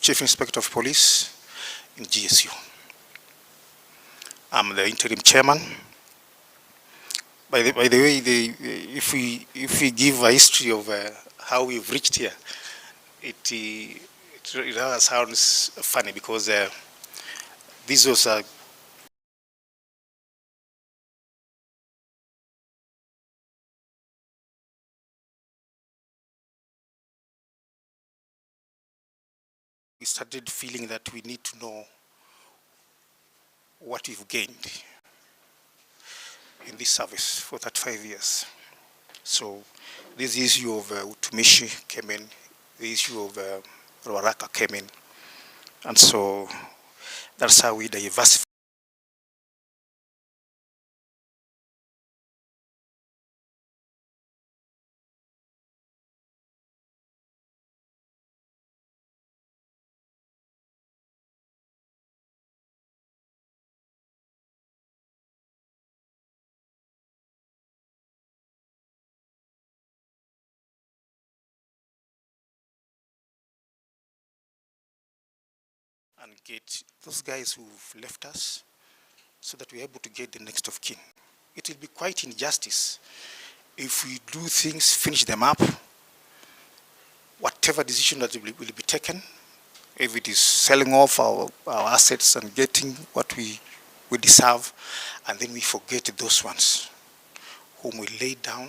Chief Inspector of Police in GSU. I'm the interim chairman. By the way, if we give a history of how we've reached here, it rather sounds funny because this was a we started feeling that we need to know what we've gained in this service for that 5 years. So this issue of Utumishi came in, the issue of Ruaraka came in, and so that's how we diversified. And get those guys who've left us so that we're able to get the next of kin. It will be quite injustice if we do things, finish them up, whatever decision that will be taken, if it is selling off our assets and getting what we deserve, and then we forget those ones whom we laid down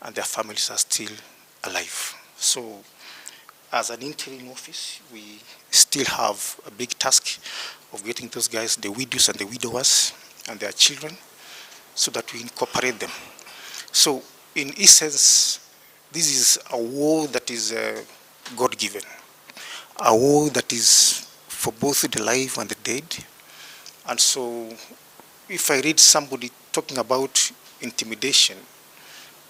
and their families are still alive. So as an interim office, we still have a big task of getting those guys, the widows and the widowers and their children, so that we incorporate them. So in essence, this is a war that is God-given, a war that is for both the alive and the dead. And so if I read somebody talking about intimidation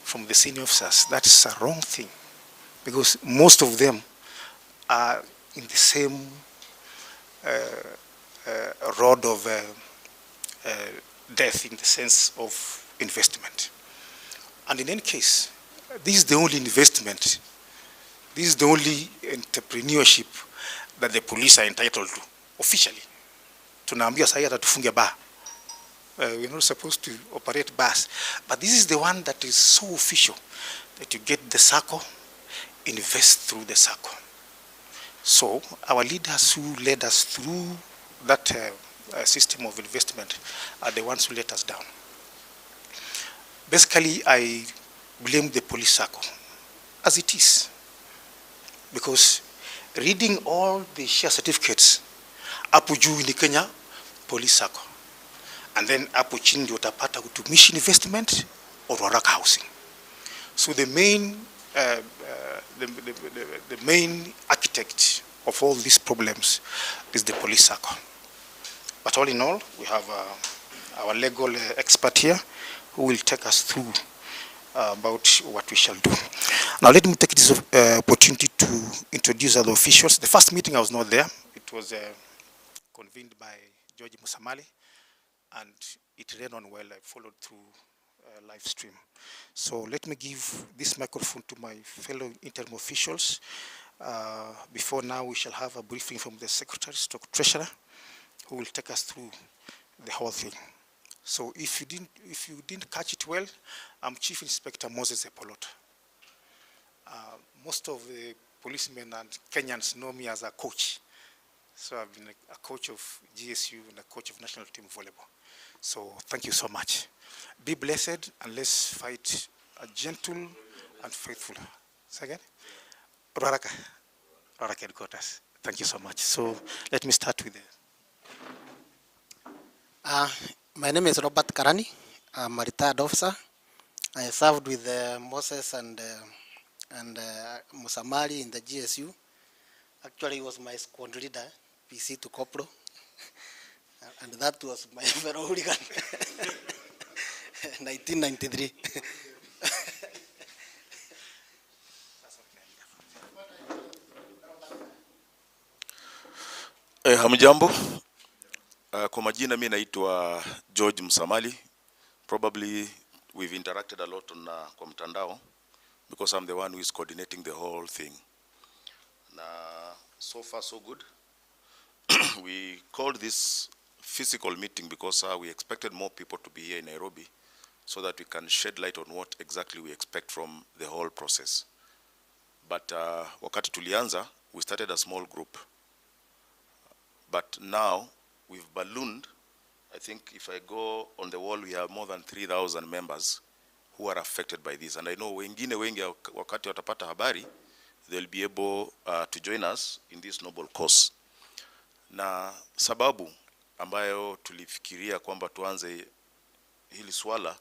from the senior officers, that's a wrong thing, because most of them are in the same road of death, in the sense of investment. And in any case, this is the only investment, this is the only entrepreneurship that the police are entitled to, officially. Tunaambia sahi hata tufunge bar. We're not supposed to operate bars. But this is the one that is so official, that you get the circle, invest through the circle. So our leaders who led us through that system of investment are the ones who let us down. Basically, I blame the police circle, as it is. Because reading all the share certificates, hapo juu ni Kenya police circle. And then hapo chini ndio utapata Utumishi investment or Ruaraka housing. So the main the main architect of all these problems is the police circle. But all in all, we have our legal expert here who will take us through about what we shall do. Now let me take this opportunity to introduce other officials. The first meeting I was not there. It was convened by George Musamali, and it ran on well. I followed through live stream. So let me give this microphone to my fellow interim officials. Before now, we shall have a briefing from the Secretary, Treasurer, who will take us through the whole thing. So if you didn't catch it well, I'm Chief Inspector Moses Epolot. Most of the policemen and Kenyans know me as a coach. So I've been a coach of GSU and a coach of national team volleyball. So thank you so much. Be blessed, and let's fight a gentle and faithful. Second, Ruaraka headquarters. Thank you so much. So let me start with my name is Robert Karani. I'm a retired officer. I served with Moses and Musamali in the GSU. Actually, he was my squad leader, PC to Corporal. And that was my overall hooligan. 1993. Hamjambo. Kwa majina mimi naitwa George Musamali. Probably we've interacted a lot on kwa mtandao, because I'm the one who is coordinating the whole thing. Na So far, so good. We called this physical meeting because we expected more people to be here in Nairobi so that we can shed light on what exactly we expect from the whole process. But wakati tulianza, we started a small group. But now we've ballooned. I think if I go on the wall, we have more than 3,000 members who are affected by this. And I know wengine wengi wakati watapata habari, they'll be able to join us in this noble cause. Na sababu ambayo tulifikiria kwamba tuanze hili swala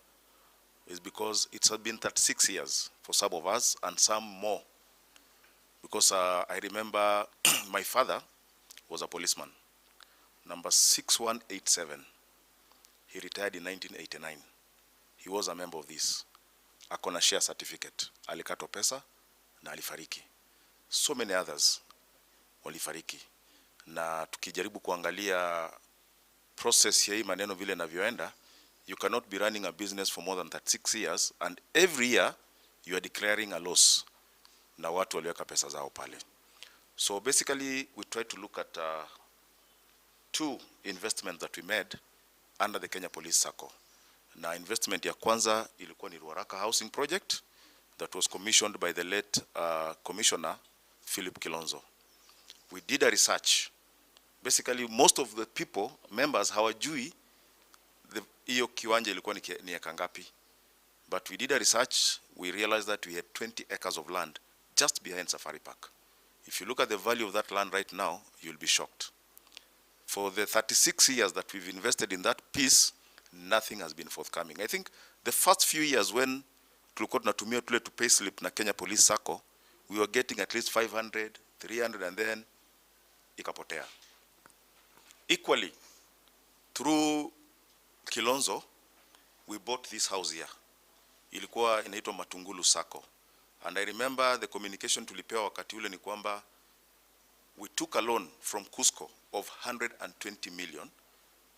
is because it has been 36 years for some of us and some more. Because I remember my father was a policeman, number 6187. He retired in 1989. He was a member of this. Akona share certificate. Alikatwa pesa na alifariki. So many others walifariki. Na tukijaribu kuangalia process ya hii maneno vile inavyoenda, you cannot be running a business for more than 36 years and every year you are declaring a loss na watu waliweka pesa zao pale. So basically we try to look at two investments that we made under the Kenya Police Circle. Na investment ya kwanza ilikuwa ni Ruaraka housing project that was commissioned by the late Commissioner Philip Kilonzo. We did a research. Basically, most of the people, members, hawajui hiyo kiwanja ilikuwa ni eka ngapi. But we did a research, we realized that we had 20 acres of land just behind Safari Park. If you look at the value of that land right now, you'll be shocked. For the 36 years that we've invested in that piece, nothing has been forthcoming. I think the first few years when tulikuwa tunatumia tule to pay slip na Kenya Police Circle, we were getting at least 500, 300 and then ikapotea. Equally, through Kilonzo, we bought this house here. Ilikuwa inaitwa Matungulu Sacco. And I remember the communication tulipewa wakati ule ni kwamba we took a loan from Cusco of 120 million,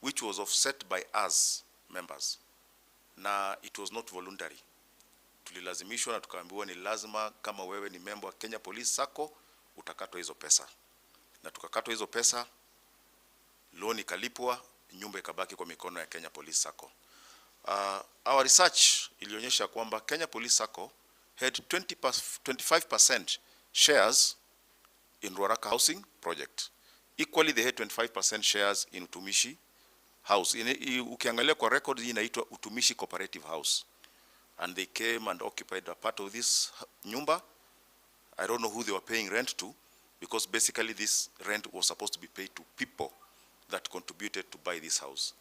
which was offset by us members. Na it was not voluntary. Tulilazimishwa na tukaambiwa ni lazima kama wewe ni member wa Kenya Police Sacco utakatwa hizo pesa. Na tukakatwa hizo pesa, loan ikalipwa, nyumba ikabaki kwa mikono ya Kenya Police Sacco. Our research ilionyesha kwamba Kenya Police Sacco had 25% shares in Ruaraka housing project. Equally, they had 25% shares in Utumishi house. Ukiangalia kwa record hii inaitwa Utumishi Cooperative House. And they came and occupied a part of this nyumba. I don't know who they were paying rent to, because basically this rent was supposed to be paid to people that contributed to buy this house.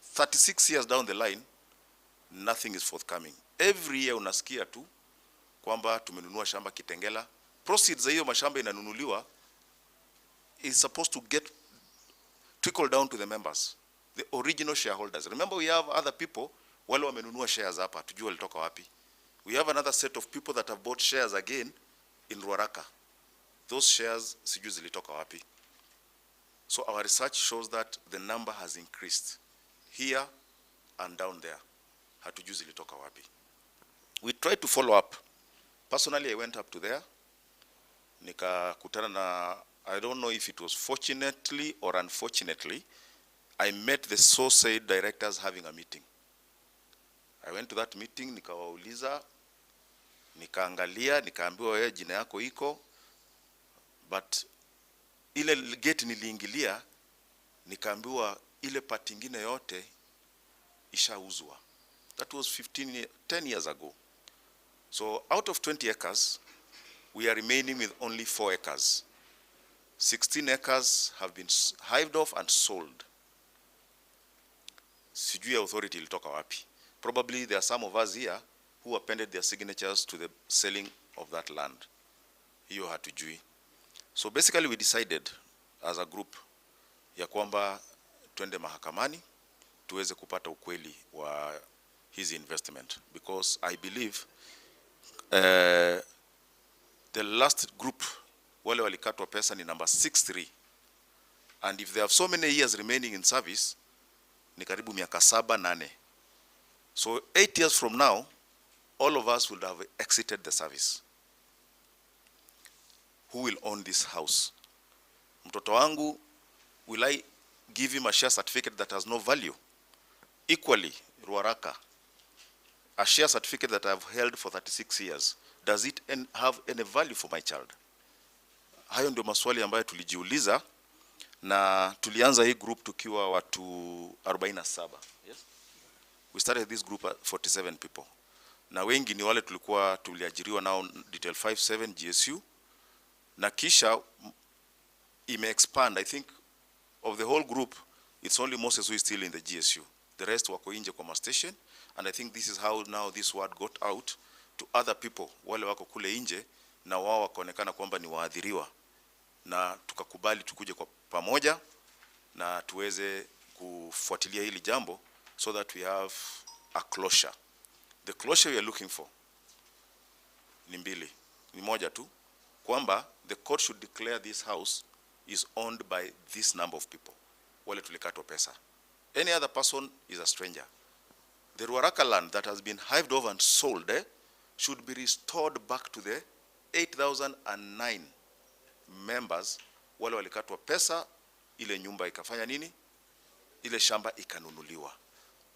36 years down the line, nothing is forthcoming. Every year unasikia tu kwamba tumenunua shamba Kitengela. Proceeds za hiyo mashamba inanunuliwa is supposed to get trickle down to the members, the original shareholders. Remember, we have other people wale wamenunua shares hapa, tujue walitoka wapi. We have another set of people that have bought shares again in Ruaraka. Those shares sijui zilitoka wapi. So our research shows that the number has increased here and down there. Hatujui zilitoka wapi. We tried to follow up. Personally, I went up to there. Nikakutana na, I don't know if it was fortunately or unfortunately, I met the so-said directors having a meeting. I went to that meeting, nikawauliza, nikaangalia, nikaambiwa wewe jina yako iko, but ile gate niliingilia, nikaambiwa ile part ingine yote ishauzwa. That was 10 years ago. So out of 20 acres, we are remaining with only 4 acres. 16 acres have been hived off and sold. Sijui authority ilitoka wapi. Probably there are some of us here who appended their signatures to the selling of that land. Hiyo hatujui. So basically we decided as a group ya kwamba twende mahakamani tuweze kupata ukweli wa his investment, because I believe the last group wale walikatwa pesa ni number 63, and if they have so many years remaining in service ni karibu miaka 7-8. So 8 years from now all of us will have exited the service. Who will own this house? Mtoto wangu, will I give him a share certificate that has no value? Equally, Ruaraka, a share certificate that I've held for 36 years, does it have any value for my child? Hayo ndio maswali ambayo tulijiuliza, na tulianza hii group tukiwa watu 47. Yes? We started this group at 47 people. Na wengi ni wale tuliajiriwa nao detail 57 GSU, na kisha ime-expand. I think of the whole group, it's only Moses who is still in the GSU. The rest wako nje kwa station, and I think this is how now this word got out to other people, wale wako kule nje, na wao wakaonekana kwamba ni waadhiriwa, na tukakubali tukuje kwa pamoja na tuweze kufuatilia hili jambo so that we have a closure. The closure we are looking for ni mbili, ni moja tu, kwamba the court should declare this house is owned by this number of people, wale tulikatwa pesa. Any other person is a stranger. The Ruaraka land that has been hived over and sold should be restored back to the 8,009 members, wale walikatwa pesa, ile nyumba ikafanya nini? Ile shamba ikanunuliwa.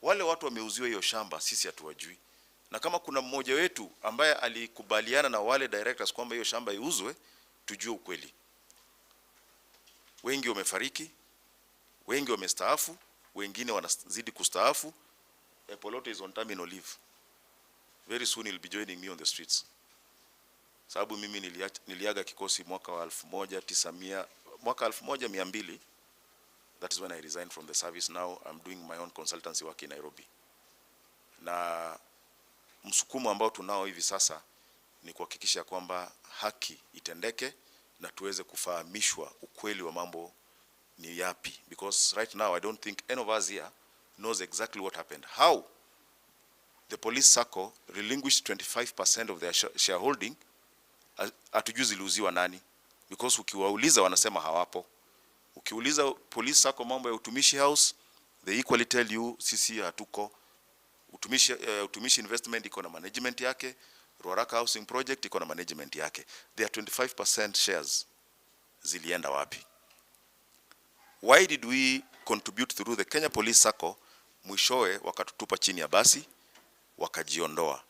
Wale watu wameuziwa hiyo shamba, sisi hatuwajui. Na kama kuna mmoja wetu ambaye alikubaliana na wale directors kwamba hiyo shamba iuzwe, tujue ukweli. Wengi wamefariki, wengi wamestaafu, wengine wanazidi kustaafu. Epolote is on terminal leave. Very soon he'll be joining me on the streets. Sababu mimi niliaga kikosi mwaka wa 1200. That is when I resigned from the service. Now I'm doing my own consultancy work in Nairobi. Na msukumo ambao tunao hivi sasa ni kuhakikisha kwamba haki itendeke na tuweze kufahamishwa ukweli wa mambo ni yapi. Because right now I don't think any of us here knows exactly what happened. How the police circle relinquished 25% of their shareholding, hatujui ziliuziwa nani. Because ukiwauliza wanasema hawapo. Ukiuliza police circle mambo ya Utumishi house, they equally tell you sisi hatuko. Utumishi investment iko na management yake, Ruaraka housing project iko na management yake. Their 25% shares zilienda wapi? Why did we contribute through the Kenya Police Circle? Mwishowe wakatutupa chini ya basi, wakajiondoa.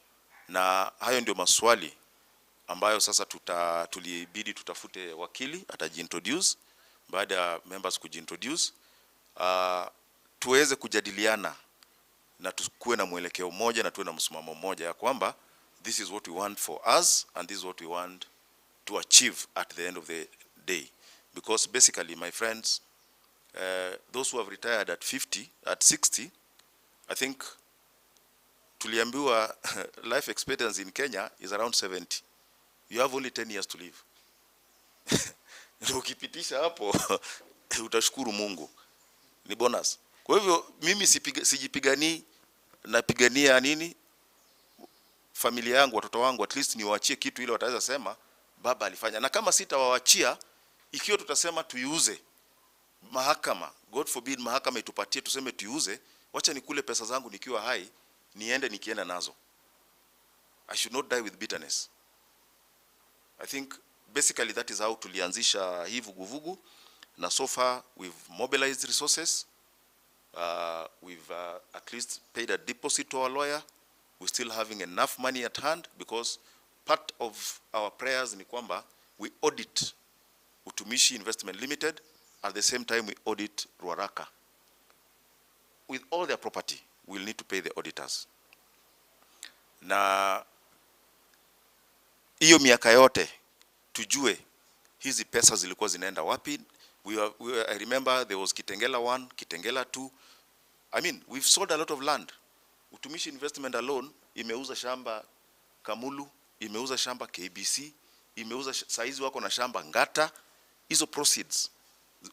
Na hayo ndio maswali ambayo sasa tulibidi tutafute wakili atajiintroduce. Baada ya members kujiintroduce, tuweze kujadiliana na tukuwe na mwelekeo mmoja na tuwe na msimamo mmoja ya kwamba this is what we want for us and this is what we want to achieve at the end of the day. Because basically, my friends, those who have retired at 50, at 60, I think tuliambiwa life expectancy in Kenya is around 70. You have only 10 years to live. Ukipitisha hapo utashukuru Mungu. Ni bonus. Kwa hivyo mimi sijipigani, napigania nini? Familia yangu, watoto wangu, at least niwaachie kitu ile wataweza sema baba alifanya. Na kama sitawaachia, ikiwa tutasema tuiuze, mahakama, God forbid mahakama itupatie tuseme tuiuze, wacha nikule pesa zangu nikiwa hai, niende nikienda nazo. I should not die with bitterness. I think basically that is how tulianzisha hii vuguvugu, na so far we've mobilized resources. We've at least paid a deposit to our lawyer. We're still having enough money at hand because part of our prayers ni kwamba we audit Utumishi Investment Limited, at the same time we audit Ruaraka. With all their property, we'll need to pay the auditors. Na hiyo miaka yote tujue hizi pesa zilikuwa zinaenda wapi. I remember there was Kitengela 1, Kitengela 2. I mean, we've sold a lot of land. Utumishi Investment alone imeuza shamba Kamulu, imeuza shamba KBC, imeuza saizi wako na shamba Ngata. Hizo proceeds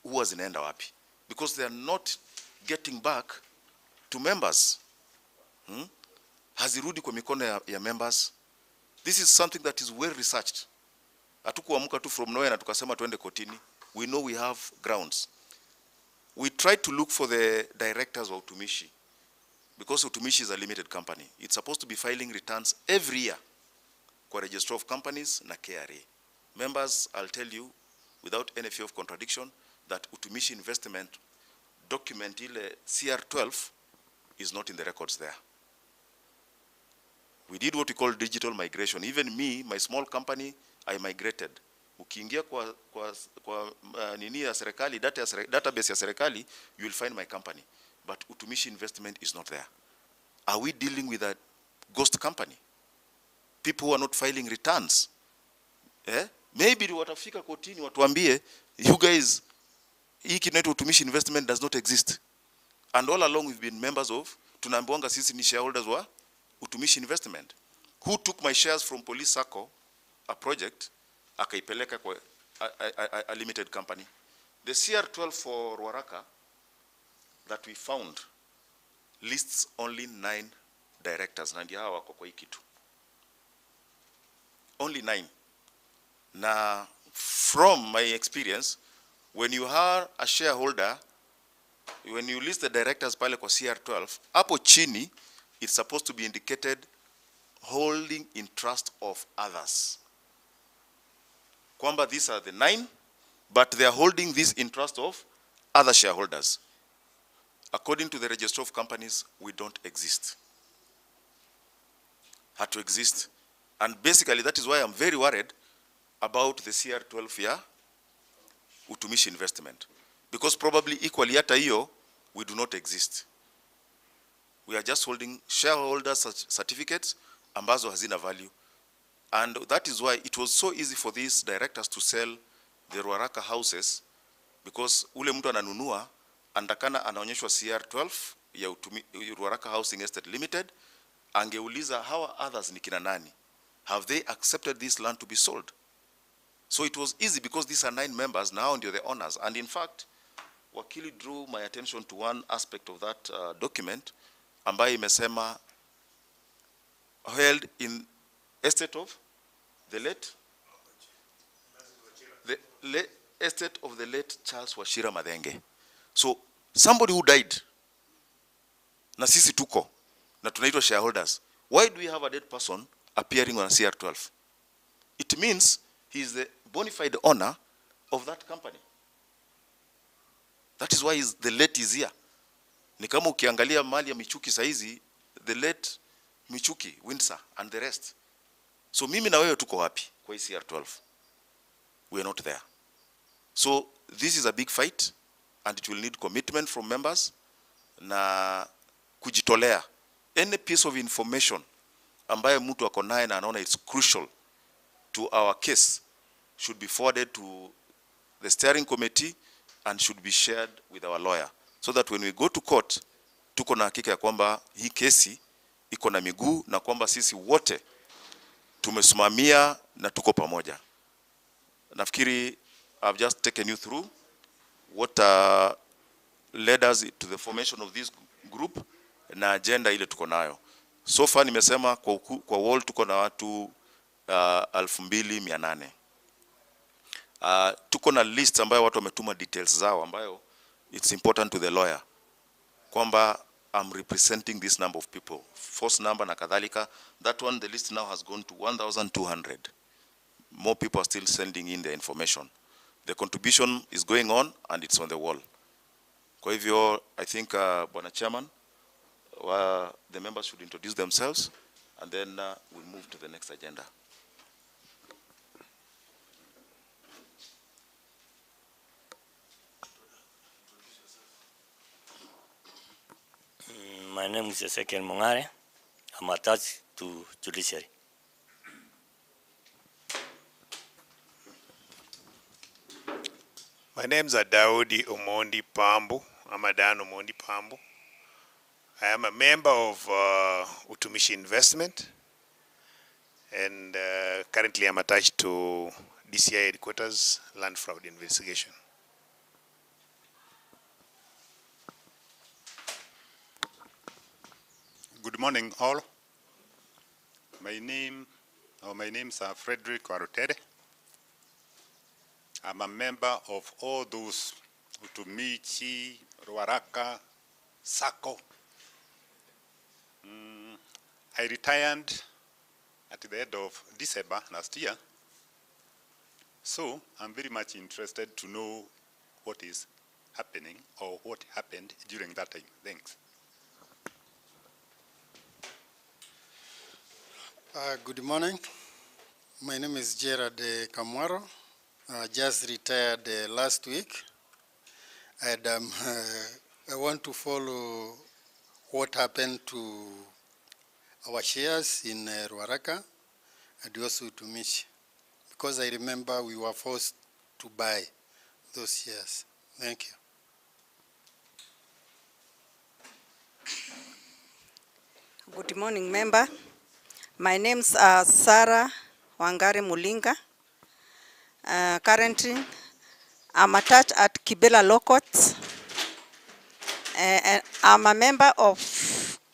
huwa zinaenda wapi? Because they are not getting back to members. Hazirudi kwa mikono ya members. This is something that is well researched. Hatukuamka tu from nowhere na tukasema tuende kotini. We know we have grounds. We tried to look for the directors of Utumishi, because Utumishi is a limited company. It's supposed to be filing returns every year kwa Register of Companies na KRA. Members, I'll tell you, without any fear of contradiction that Utumishi investment document ile CR12 is not in the records there. We did what we call digital migration. Even me, my small company, I migrated. Ukiingia kwa nini ya serikali, database ya serikali, you will find my company. But Utumishi investment is not there. Are we dealing with a ghost company? People who are not filing returns? Maybe watafika kotini watuambie, you guys, hii kinaitwa Utumishi investment does not exist. And all along we've been members of, tunaambiwanga sisi ni shareholders wa Utumishi investment. Who took my shares from Police Sacco, a project, akaipeleka kwa a limited company. The CR12 for Ruaraka that we found lists only 9 directors. Na ndio hawa wako kwa hii kitu. Only 9. Na from my experience, when you are a shareholder, when you list the directors pale kwa CR12, hapo chini, it's supposed to be indicated holding in trust of others. Kwamba these are the 9, but they are holding this in trust of other shareholders. According to the Register of Companies, we don't exist. Had to exist. And basically, that is why I'm very worried about the CR12 year Utumishi investment. Because probably equally hata hiyo, we do not exist. We are just holding shareholder certificates ambazo hazina value. And that is why it was so easy for these directors to sell the Ruaraka houses, because ule mtu ananunua, andakana anaonyeshwa CR12 ya Ruaraka Housing Estate Limited, angeuliza hawa others ni kina nani? Have they accepted this land to be sold? So it was easy because these are 9 members, now ndio the owners. And in fact, wakili drew my attention to one aspect of that document, ambayo imesema held in estate of the late, estate of the late Charles Wachira Madenge. So somebody who died, na sisi tuko, na tunaitwa shareholders. Why do we have a dead person appearing on a CR12? It means he is the bona fide owner of that company. That is why the late is here. Ni kama ukiangalia mali ya Michuki saizi, the late Michuki, Windsor, and the rest. So mimi na wewe tuko wapi kwa CR12? We are not there. So this is a big fight, and it will need commitment from members na kujitolea. Any piece of information ambaye mtu ako naye na anaona it's crucial to our case should be forwarded to the steering committee and should be shared with our lawyer, so that when we go to court, tuko na hakika ya kwamba hii kesi iko na miguu na kwamba sisi wote tumesimamia na tuko pamoja. Nafikiri I've just taken you through what led us to the formation of this group na agenda ile tuko nayo. So far nimesema kwa wall tuko na watu 2,800. Tuko na list ambayo watu wametuma details zao ambayo it's important to the lawyer kwamba I'm representing this number of people, force number na kadhalika. That one, the list now has gone to 1,200. More people are still sending in their information. The contribution is going on and it's on the wall. Kwa hivyo, I think Bwana Chairman, the members should introduce themselves and then we'll move to the next agenda. My name is Ezekiel Mongare. I'm attached to judiciary. My name is Daudi Omondi Pambu. I'm Adan Omondi Pambu. I am a member of Utumishi Investment, and currently I'm attached to DCI Headquarters Land Fraud Investigation. Good morning, all. My name's Frederick Warutere. I'm a member of all those Utumishi, Ruaraka, Sacco. I retired at the end of December last year. So I'm very much interested to know what is happening or what happened during that time. Thanks. Good morning. My name is Gerard Kamwaro. Just retired last week. And I want to follow what happened to our shares in Ruaraka and also Utumishi, because I remember we were forced to buy those shares. Thank you. Good morning, member. My name's Sarah Wangari Mulinga. Currently, I'm attached at Kibela Law Court. And I'm a member of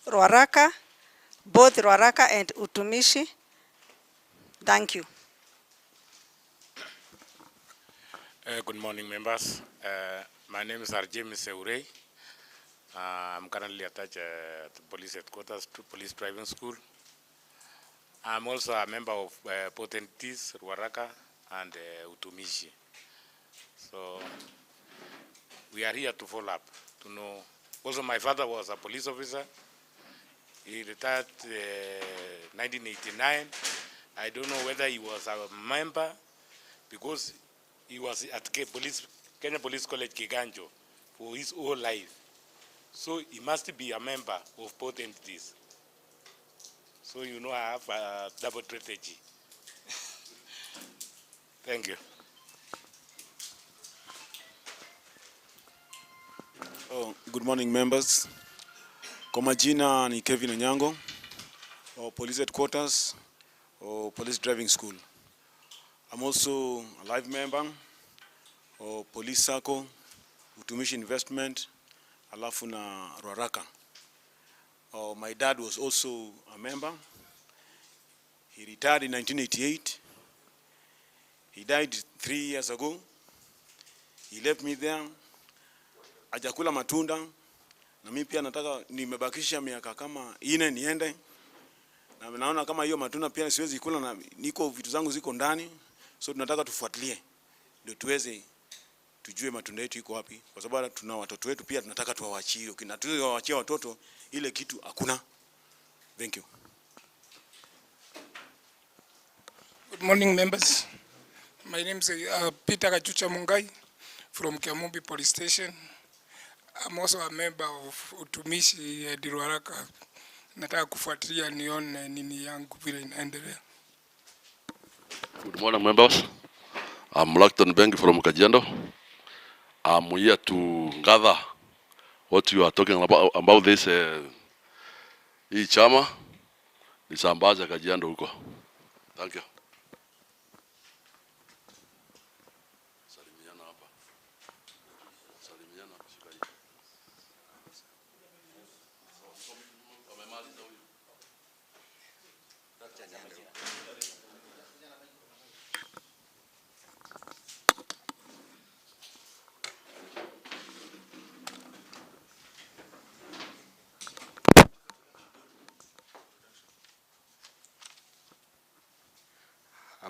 Ruaraka, both Ruaraka and Utumishi. Thank you. Good morning, members. My name is James Seurei. I'm currently attached at police headquarters to police driving school. I'm also a member of both entities, Ruaraka and Utumishi. So we are here to follow up, to know. Also, my father was a police officer. He retired 1989. I don't know whether he was a member, because he was at Kenya Police College, Kiganjo, for his whole life. So he must be a member of both entities. So you know I have a double strategy. Thank you. Oh, good morning, members. Kwa majina ni Kevin Onyango, police headquarters, police driving school. I'm also a live member of police circle, Utumishi investment, alafu na Ruaraka. My dad was also a member. He retired in 1988. He died 3 years ago. He left me there. Ajakula matunda. Na mimi pia nataka nimebakisha miaka kama 4 niende. Na naona kama hiyo matunda pia siwezi kula, na niko vitu zangu ziko ndani. So tunataka tufuatilie ndio tuweze tujue matunda yetu iko wapi, kwa sababu tuna watoto wetu pia tunataka tuwaachie. Tuwaachie watoto ile kitu hakuna. Thank you. Good morning, members. My name is Peter Kachucha Mungai from Kiamumbi Police Station. I'm also a member of Utumishi Ruaraka. Nataka kufuatilia nione nini yangu vile inaendelea. Good morning, members. I'm Lakton Bengi from Kajiado. I'm here to gather what you are talking about this hii chama nisambaza Kajiado huko. Thank you.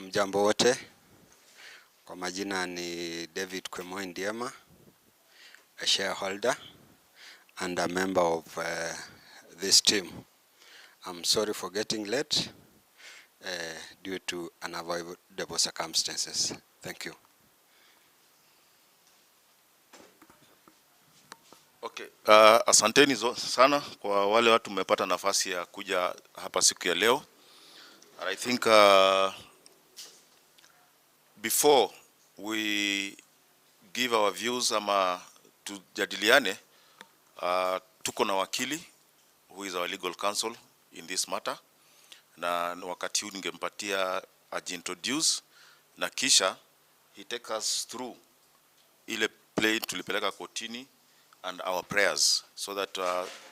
Mjambo wote, kwa majina ni David Kwemoi Ndiema, a shareholder and a member of this team. I'm sorry for getting late due to unavoidable circumstances. Thank you. Okay, asanteni sana kwa wale watu mmepata nafasi ya kuja hapa siku ya leo. And I think before we give our views ama tujadiliane, tuko na wakili who is our legal counsel in this matter, na wakati huu ningempatia ajiintroduce na kisha he take us through ile play tulipeleka kotini and our prayers, so that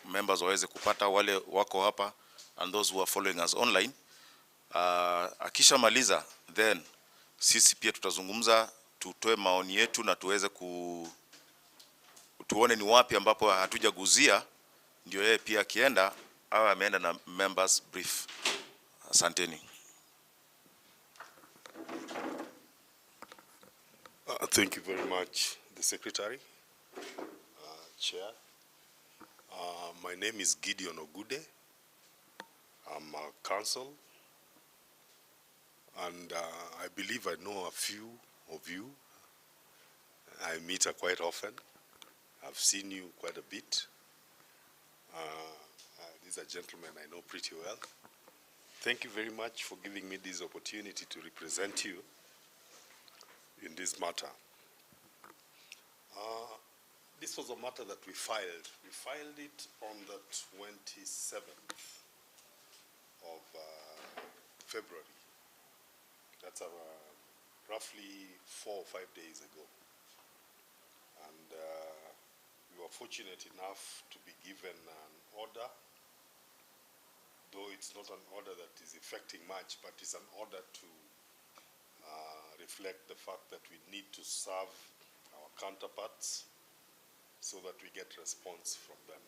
members waweze kupata, wale wako hapa and those who are following us online. Akisha maliza, then sisi pia tutazungumza, tutoe maoni yetu na tuweze tuone ni wapi ambapo hatujaguzia, ndio yeye pia akienda awe ameenda na members brief. Asanteni. Thank you very much, the Secretary, Chair. My name is Gideon Ogude. I'm a counsel, and I believe I know a few of you. I meet her quite often. I've seen you quite a bit. These are gentlemen I know pretty well. Thank you very much for giving me this opportunity to represent you in this matter. This was a matter that we filed. We filed it on the 27th of February. That's roughly 4 or 5 days ago. And we were fortunate enough to be given an order, though it's not an order that is affecting much, but it's an order to reflect the fact that we need to serve our counterparts so that we get response from them.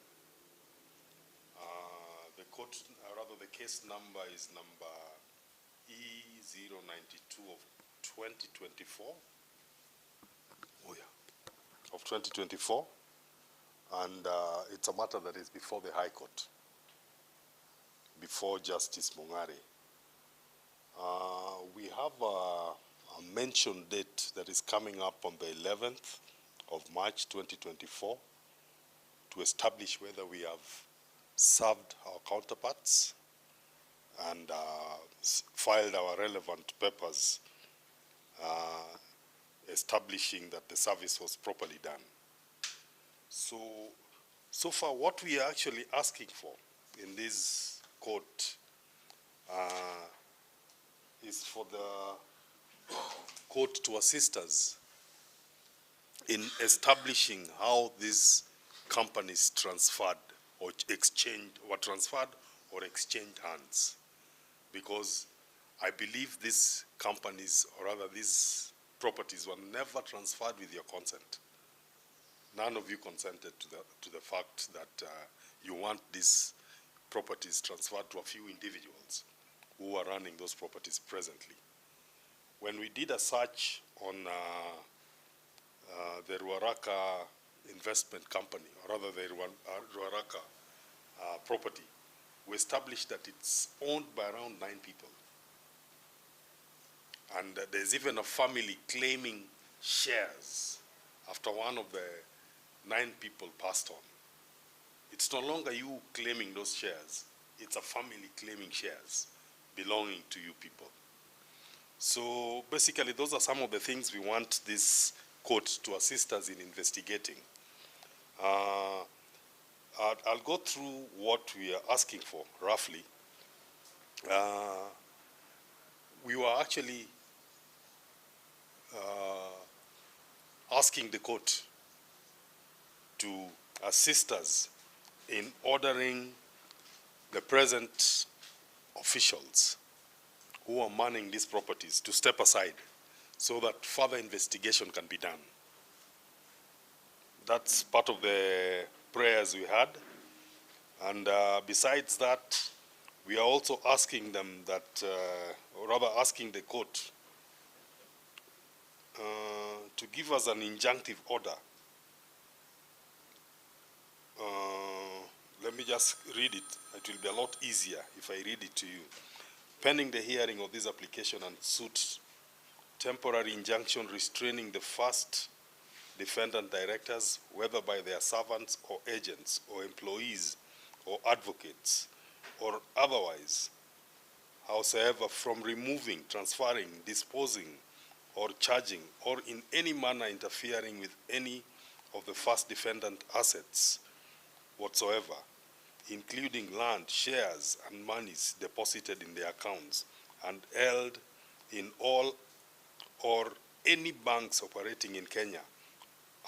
The case number is number E092 of 2024. Oh yeah, of 2024, and it's a matter that is before the High Court, before Justice Mungare. We have a mention date that is coming up on the 11th of March 2024 to establish whether we have served our counterparts and filed our relevant papers establishing that the service was properly done. So far what we are actually asking for in this court is for the court to assist us in establishing how these companies transferred or exchanged, or transferred or exchanged hands. Because I believe these companies, or rather these properties, were never transferred with your consent. None of you consented to the fact that you want these properties transferred to a few individuals who are running those properties presently. When we did a search on the Ruaraka investment company, or rather the Ruaraka property, we established that it's owned by around 9 people. And there's even a family claiming shares after one of the 9 people passed on. It's no longer you claiming those shares, it's a family claiming shares belonging to you people. So basically those are some of the things we want this court to assist us in investigating. I'll go through what we are asking for, roughly. We were actually asking the court to assist us in ordering the present officials who are manning these properties to step aside so that further investigation can be done. That's part of the prayers we had. And besides that, we are also asking them that, or rather asking the court to give us an injunctive order. Let me just read it. It will be a lot easier if I read it to you. Pending the hearing of this application and suit, temporary injunction restraining the first defendant directors, whether by their servants or agents or employees or advocates or otherwise, howsoever, from removing, transferring, disposing, or charging, or in any manner interfering with any of the first defendant assets whatsoever, including land, shares, and monies deposited in their accounts and held in all or any banks operating in Kenya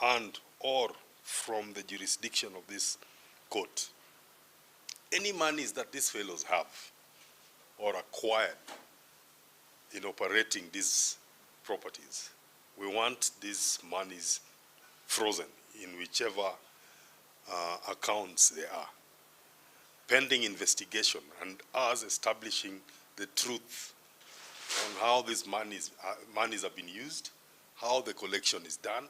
and or from the jurisdiction of this court. Any monies that these fellows have or acquired in operating these properties, we want these monies frozen in whichever accounts they are, pending investigation and us establishing the truth on how these monies have been used how the collection is done,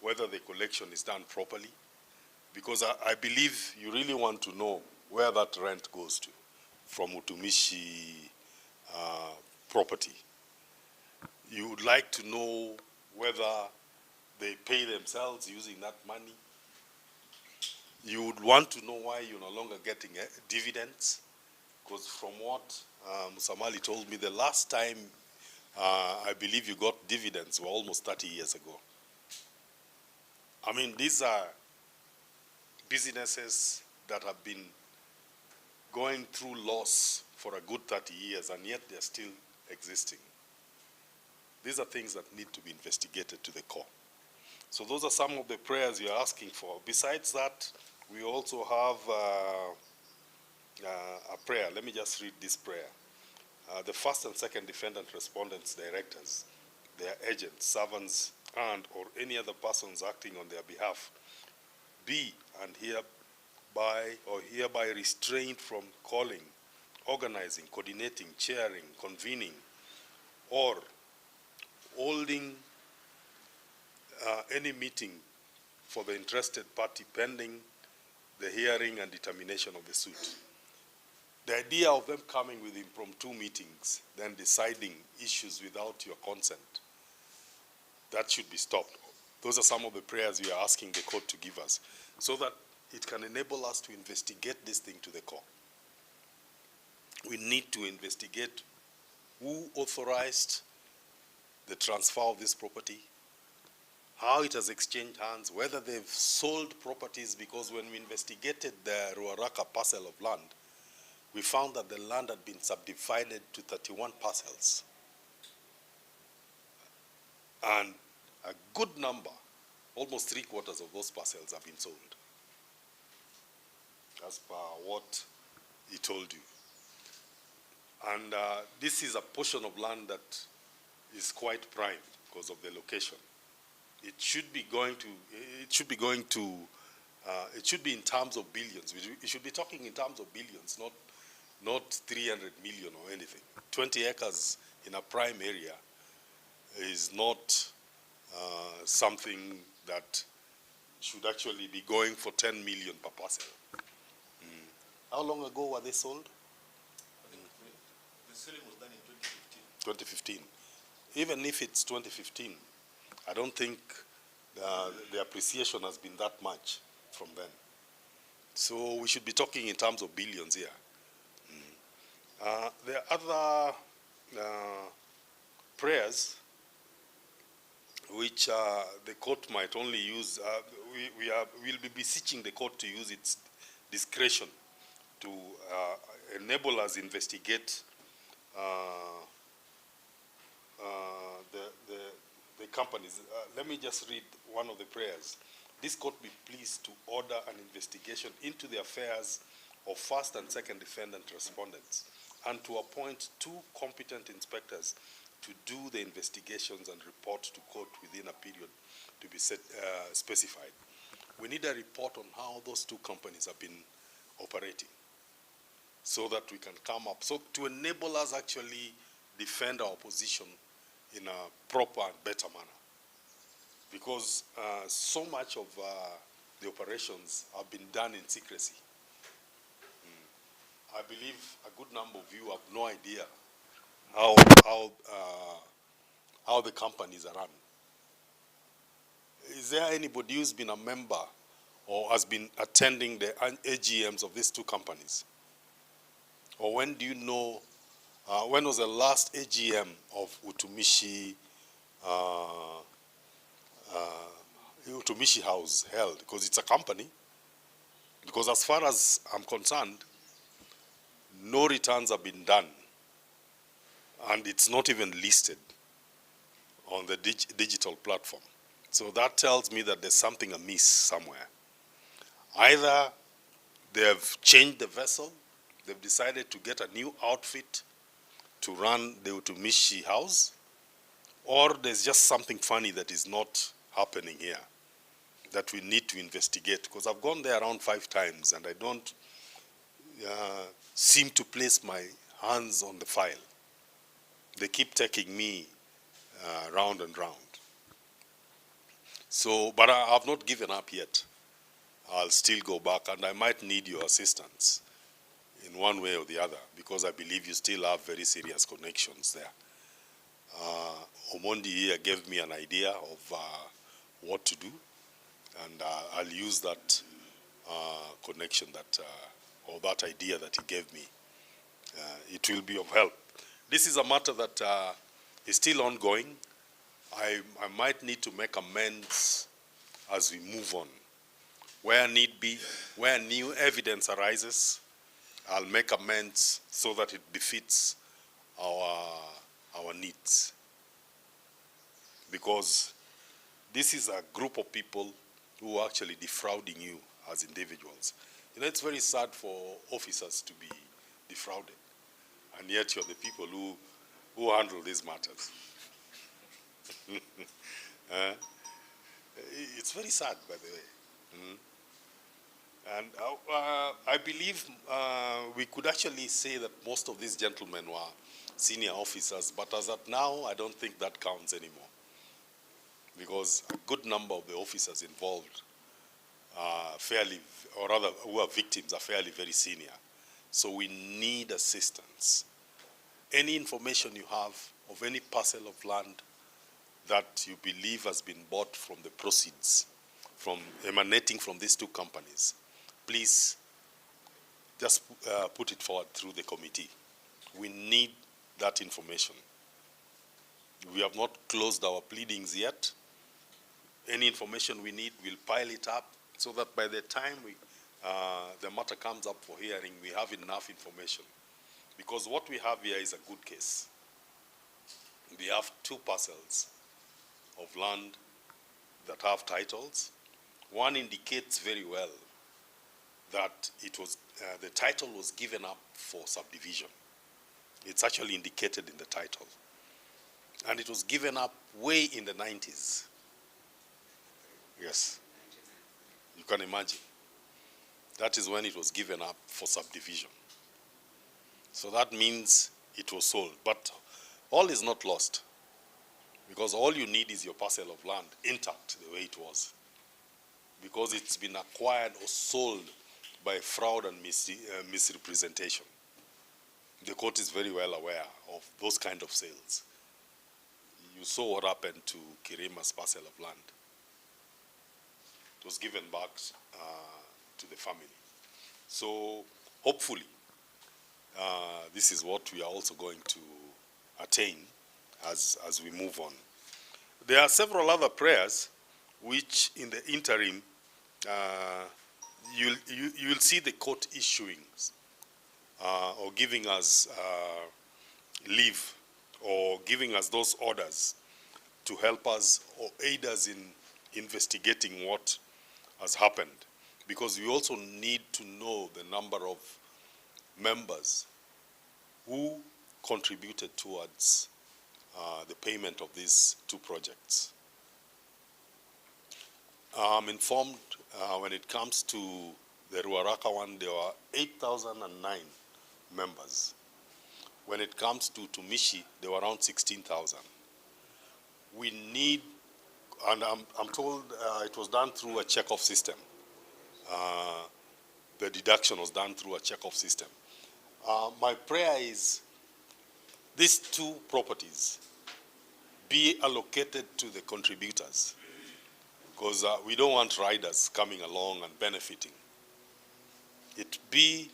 whether the collection is done properly, because I believe you really want to know where that rent goes to from Utumishi property. You would like to know whether they pay themselves using that money. You would want to know why you're no longer getting dividends, because from what Musamali told me, the last time I believe you got dividends were almost 30 years ago. I mean, these are businesses that have been going through loss for a good 30 years, and yet they're still existing. These are things that need to be investigated to the core. So those are some of the prayers you're asking for. Besides that, we also have a prayer. Let me just read this prayer. The first and second defendant respondents, directors, their agents, servants, and or any other persons acting on their behalf be and hereby restrained from calling, organizing, coordinating, chairing, convening, or holding any meeting for the interested party pending the hearing and determination of the suit. The idea of them coming with impromptu meetings, then deciding issues without your consent, that should be stopped. Those are some of the prayers we are asking the court to give us, so that it can enable us to investigate this thing to the core. We need to investigate who authorized the transfer of this property, how it has exchanged hands, whether they've sold properties, because when we investigated the Ruaraka parcel of land, we found that the land had been subdivided to 31 parcels. And a good number, almost 3/4 of those parcels have been sold, as per what he told you. And this is a portion of land that is quite prime because of the location. It should be going to, it should be in terms of billions. We should be talking in terms of billions, not 300 million or anything. 20 acres in a prime area is not something that should actually be going for 10 million per parcel. How long ago were they sold? The selling was done in 2015. 2015. Even if it's 2015, I don't think the appreciation has been that much from then. So we should be talking in terms of billions here. There are other prayers which the court might only use. We'll be beseeching the court to use its discretion to enable us investigate the companies. Let me just read one of the prayers. This court be pleased to order an investigation into the affairs of first and second defendant respondents, and to appoint 2 competent inspectors to do the investigations and report to court within a period to be specified. We need a report on how those 2 companies have been operating, so that we can come up, so to enable us actually defend our position in a proper and better manner. Because so much of the operations have been done in secrecy. I believe a good number of you have no idea how the companies are run. Is there anybody who's been a member or has been attending the AGMs of these 2 companies? Or when do you know, when was the last AGM of Utumishi Utumishi House held? Because it's a company. Because as far as I'm concerned, no returns have been done, and it's not even listed on the digital platform. So that tells me that there's something amiss somewhere. Either they have changed the vessel, they've decided to get a new outfit to run the Utumishi House, or there's just something funny that is not happening here that we need to investigate. Because I've gone there around 5 times and I don't seem to place my hands on the file. They keep taking me round and round. So, but I have not given up yet. I'll still go back, and I might need your assistance in one way or the other, because I believe you still have very serious connections there. Omondi here gave me an idea of what to do, and I'll use that connection that, or that idea that he gave me. It will be of help. This is a matter that is still ongoing. I might need to make amends as we move on. Where need be, where new evidence arises, I'll make amends so that it befits our needs. Because this is a group of people who are actually defrauding you as individuals. You know, it's very sad for officers to be defrauded, and yet you're the people who handle these matters. It's very sad, by the way. And I believe we could actually say that most of these gentlemen were senior officers, but as at now, I don't think that counts anymore. Because a good number of the officers involved are fairly, or rather who are victims, are fairly very senior. So we need assistance. Any information you have of any parcel of land that you believe has been bought from the proceeds emanating from these two companies, please just put it forward through the committee. We need that information. We have not closed our pleadings yet. Any information we need, we'll pile it up so that by the time the matter comes up for hearing, we have enough information. Because what we have here is a good case. We have two parcels of land that have titles. One indicates very well that it was, the title was given up for subdivision. It's actually indicated in the title. And it was given up way in the 90s. Yes, you can imagine. That is when it was given up for subdivision. So that means it was sold. But all is not lost, because all you need is your parcel of land intact the way it was, because it's been acquired or sold by fraud and misrepresentation. The court is very well aware of those kind of sales. You saw what happened to Kirima's parcel of land. It was given back to the family. So hopefully, this is what we are also going to attain as we move on. There are several other prayers which in the interim, you'll see the court issuing or giving us leave, or giving us those orders to help us or aid us in investigating what has happened, because we also need to know the number of members who contributed towards the payment of these two projects. I'm informed when it comes to the Ruaraka one, there were 8,009 members. When it comes to Utumishi, there were around 16,000. We need, and I'm told it was done through a check-off system. The deduction was done through a check-off system. My prayer is these two properties be allocated to the contributors, because we don't want riders coming along and benefiting. It be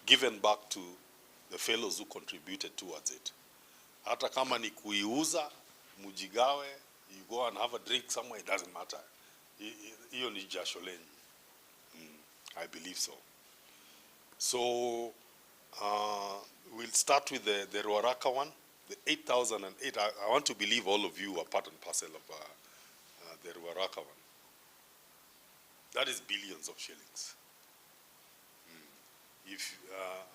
given back to the fellows who contributed towards it. Hata kama ni kuiuza, mujigawe, you go and have a drink somewhere, it doesn't matter. Hiyo ni jasho lenyu. I believe so. So we'll start with the Ruaraka one, the 8,008. I want to believe all of you are part and parcel of the Ruaraka one. That is billions of shillings. If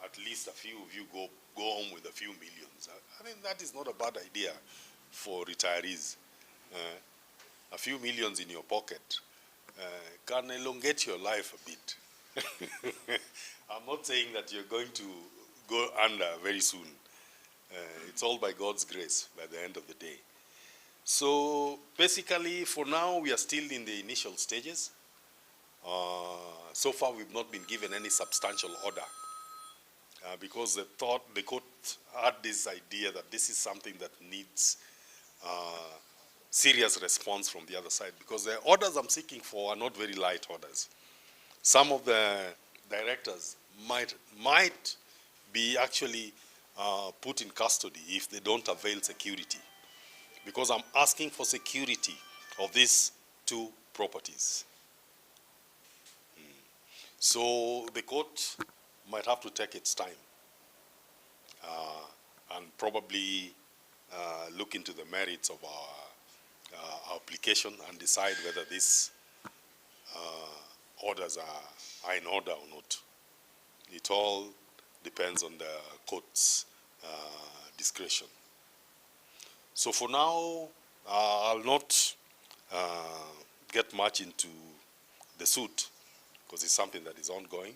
at least a few of you go home with a few millions, I mean, that is not a bad idea for retirees. A few millions in your pocket can elongate your life a bit. I'm not saying that you're going to go under very soon. It's all by God's grace by the end of the day. So basically, for now, we are still in the initial stages. So far, we've not been given any substantial order because the court had this idea that this is something that needs serious response from the other side, because the orders I'm seeking for are not very light orders. Some of the directors might be actually put in custody if they don't avail security, because I'm asking for security of these two properties. So the court might have to take its time and probably look into the merits of our application and decide whether these orders are in order or not. It all depends on the court's discretion. So for now, I'll not get much into the suit because it's something that is ongoing.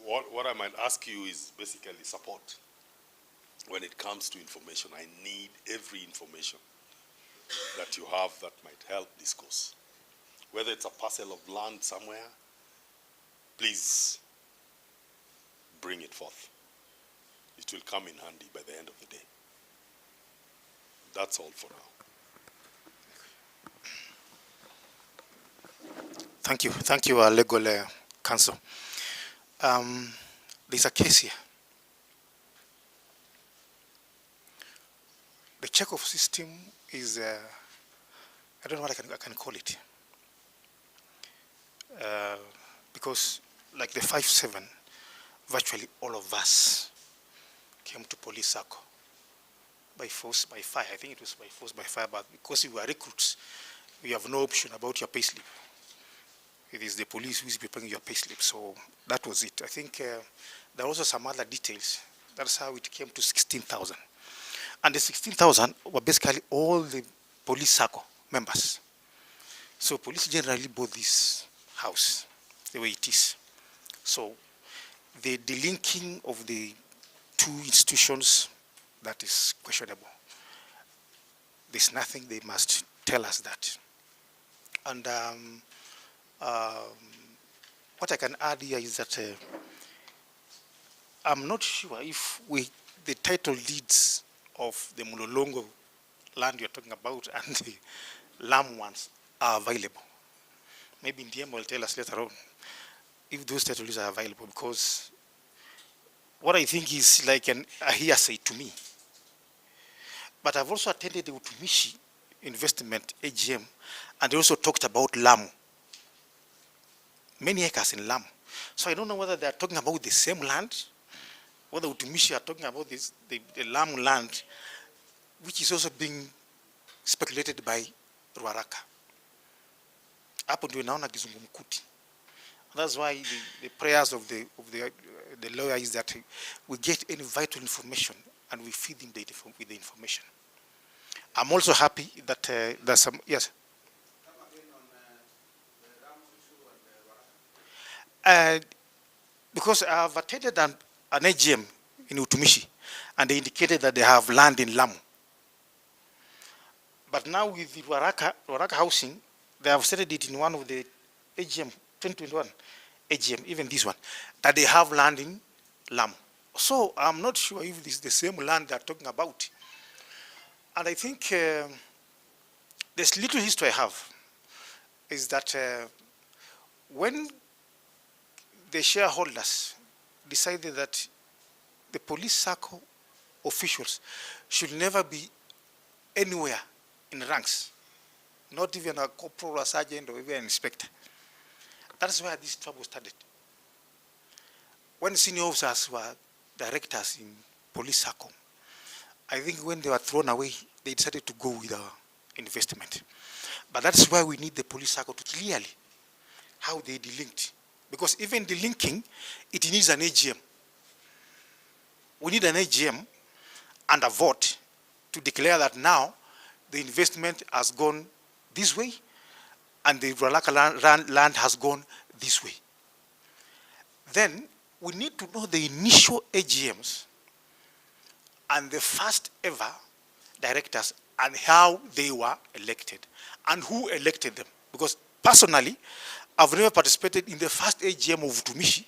What I might ask you is basically support when it comes to information. I need every information that you have that might help this cause. Whether it's a parcel of land somewhere, please bring it forth. It will come in handy by the end of the day. That's all for now. Thank you, legal counsel. There's a case here. The check-off system is, I don't know what I can call it. Because like the 5-7, virtually all of us came to police circle by force, by fire. I think it was by force, by fire, but because we were recruits, we have no option about your payslip. It is the police who is preparing your payslip, so that was it. I think there are also some other details. That's how it came to 16,000. And the 16,000 were basically all the police circle members. So police generally bought this house the way it is. So the delinking of the two institutions, that is questionable. There's nothing, they must tell us that. And what I can add here is that I'm not sure if the title deeds of the Mulolongo land you're talking about and the Lam ones are available. Maybe Ndiema will tell us later on if those title deeds are available, because what I think is like a hearsay to me. But I've also attended the Utumishi investment AGM, and they also talked about Lamu. Many acres in Lamu. So I don't know whether they're talking about the same land, whether Utumishi are talking about this, the Lamu land, which is also being speculated by Ruaraka. Hapo ndio naona kizungumkuti. That's why the prayers of the lawyer is that we get any vital information and we feed him with the information. I'm also happy that there's some, yes. Because I have attended an AGM in Utumishi, and they indicated that they have land in Lamu. But now with the Ruaraka housing, they have stated it in one of the AGM, 2021 AGM, even this one, that they have land in Lamu. So I'm not sure if this is the same land they're talking about. And I think this little history I have is that when the shareholders decided that the police circle officials should never be anywhere in ranks, not even a corporal or sergeant or even an inspector. That's where this trouble started. When senior officers were directors in police circle, I think when they were thrown away, they decided to go with our investment. But that's why we need the police circle to clearly how they delinked. Because even delinking, it needs an AGM. We need an AGM and a vote to declare that now the investment has gone this way and the Ruaraka land has gone this way. Then we need to know the initial AGMs and the first ever directors and how they were elected and who elected them. Because personally, I've never participated in the first AGM of Utumishi.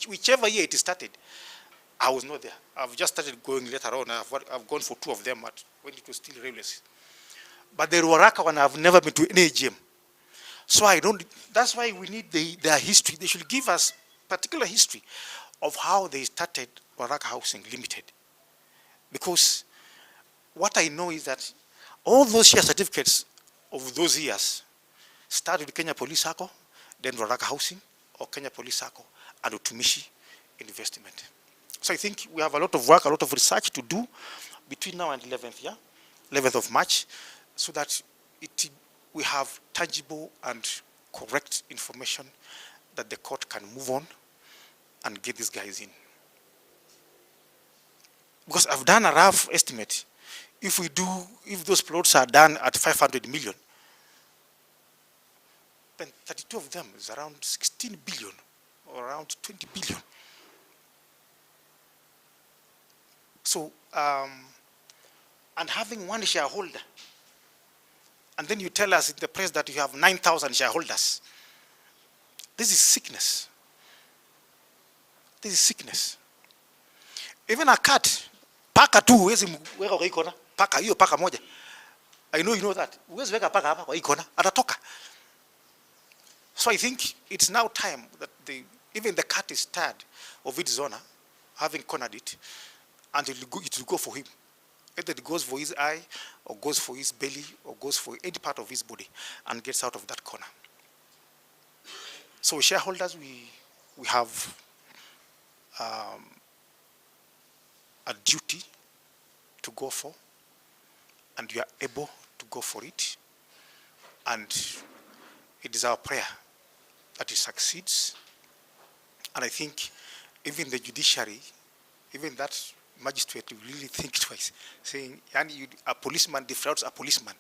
Whichever year it started, I was not there. I've just started going later on. I've gone for 2 of them when it was still railways. But the Ruaraka one, I've never been to any AGM. So that's why we need their history. They should give us particular history of how they started Ruaraka Housing Limited. Because what I know is that all those share certificates of those years started with Kenya Police Sacco, then Ruaraka Housing, or Kenya Police Sacco, and Utumishi Investment. So I think we have a lot of work, a lot of research to do between now and 11th of March, so that we have tangible and correct information that the court can move on and get these guys in. Because I've done a rough estimate. If those plots are done at 500 million, then 32 of them is around 16 billion or around 20 billion. So, and having one shareholder, and then you tell us in the press that you have 9,000 shareholders. This is sickness. This is sickness. Even a cat, paka tu, huwezi weka kwa ikona, paka, hiyo paka moja. I know you know that. Huwezi weka paka hapa kwa ikona, atatoka. So I think it's now time that even the cat is tired of its owner having cornered it, and it will go for him. Either it goes for his eye, or goes for his belly, or goes for any part of his body, and gets out of that corner. So shareholders, we have a duty to go for, and we are able to go for it. And it is our prayer that it succeeds. And I think even the judiciary, even that magistrate will really think twice, saying, a policeman defrauds a policeman.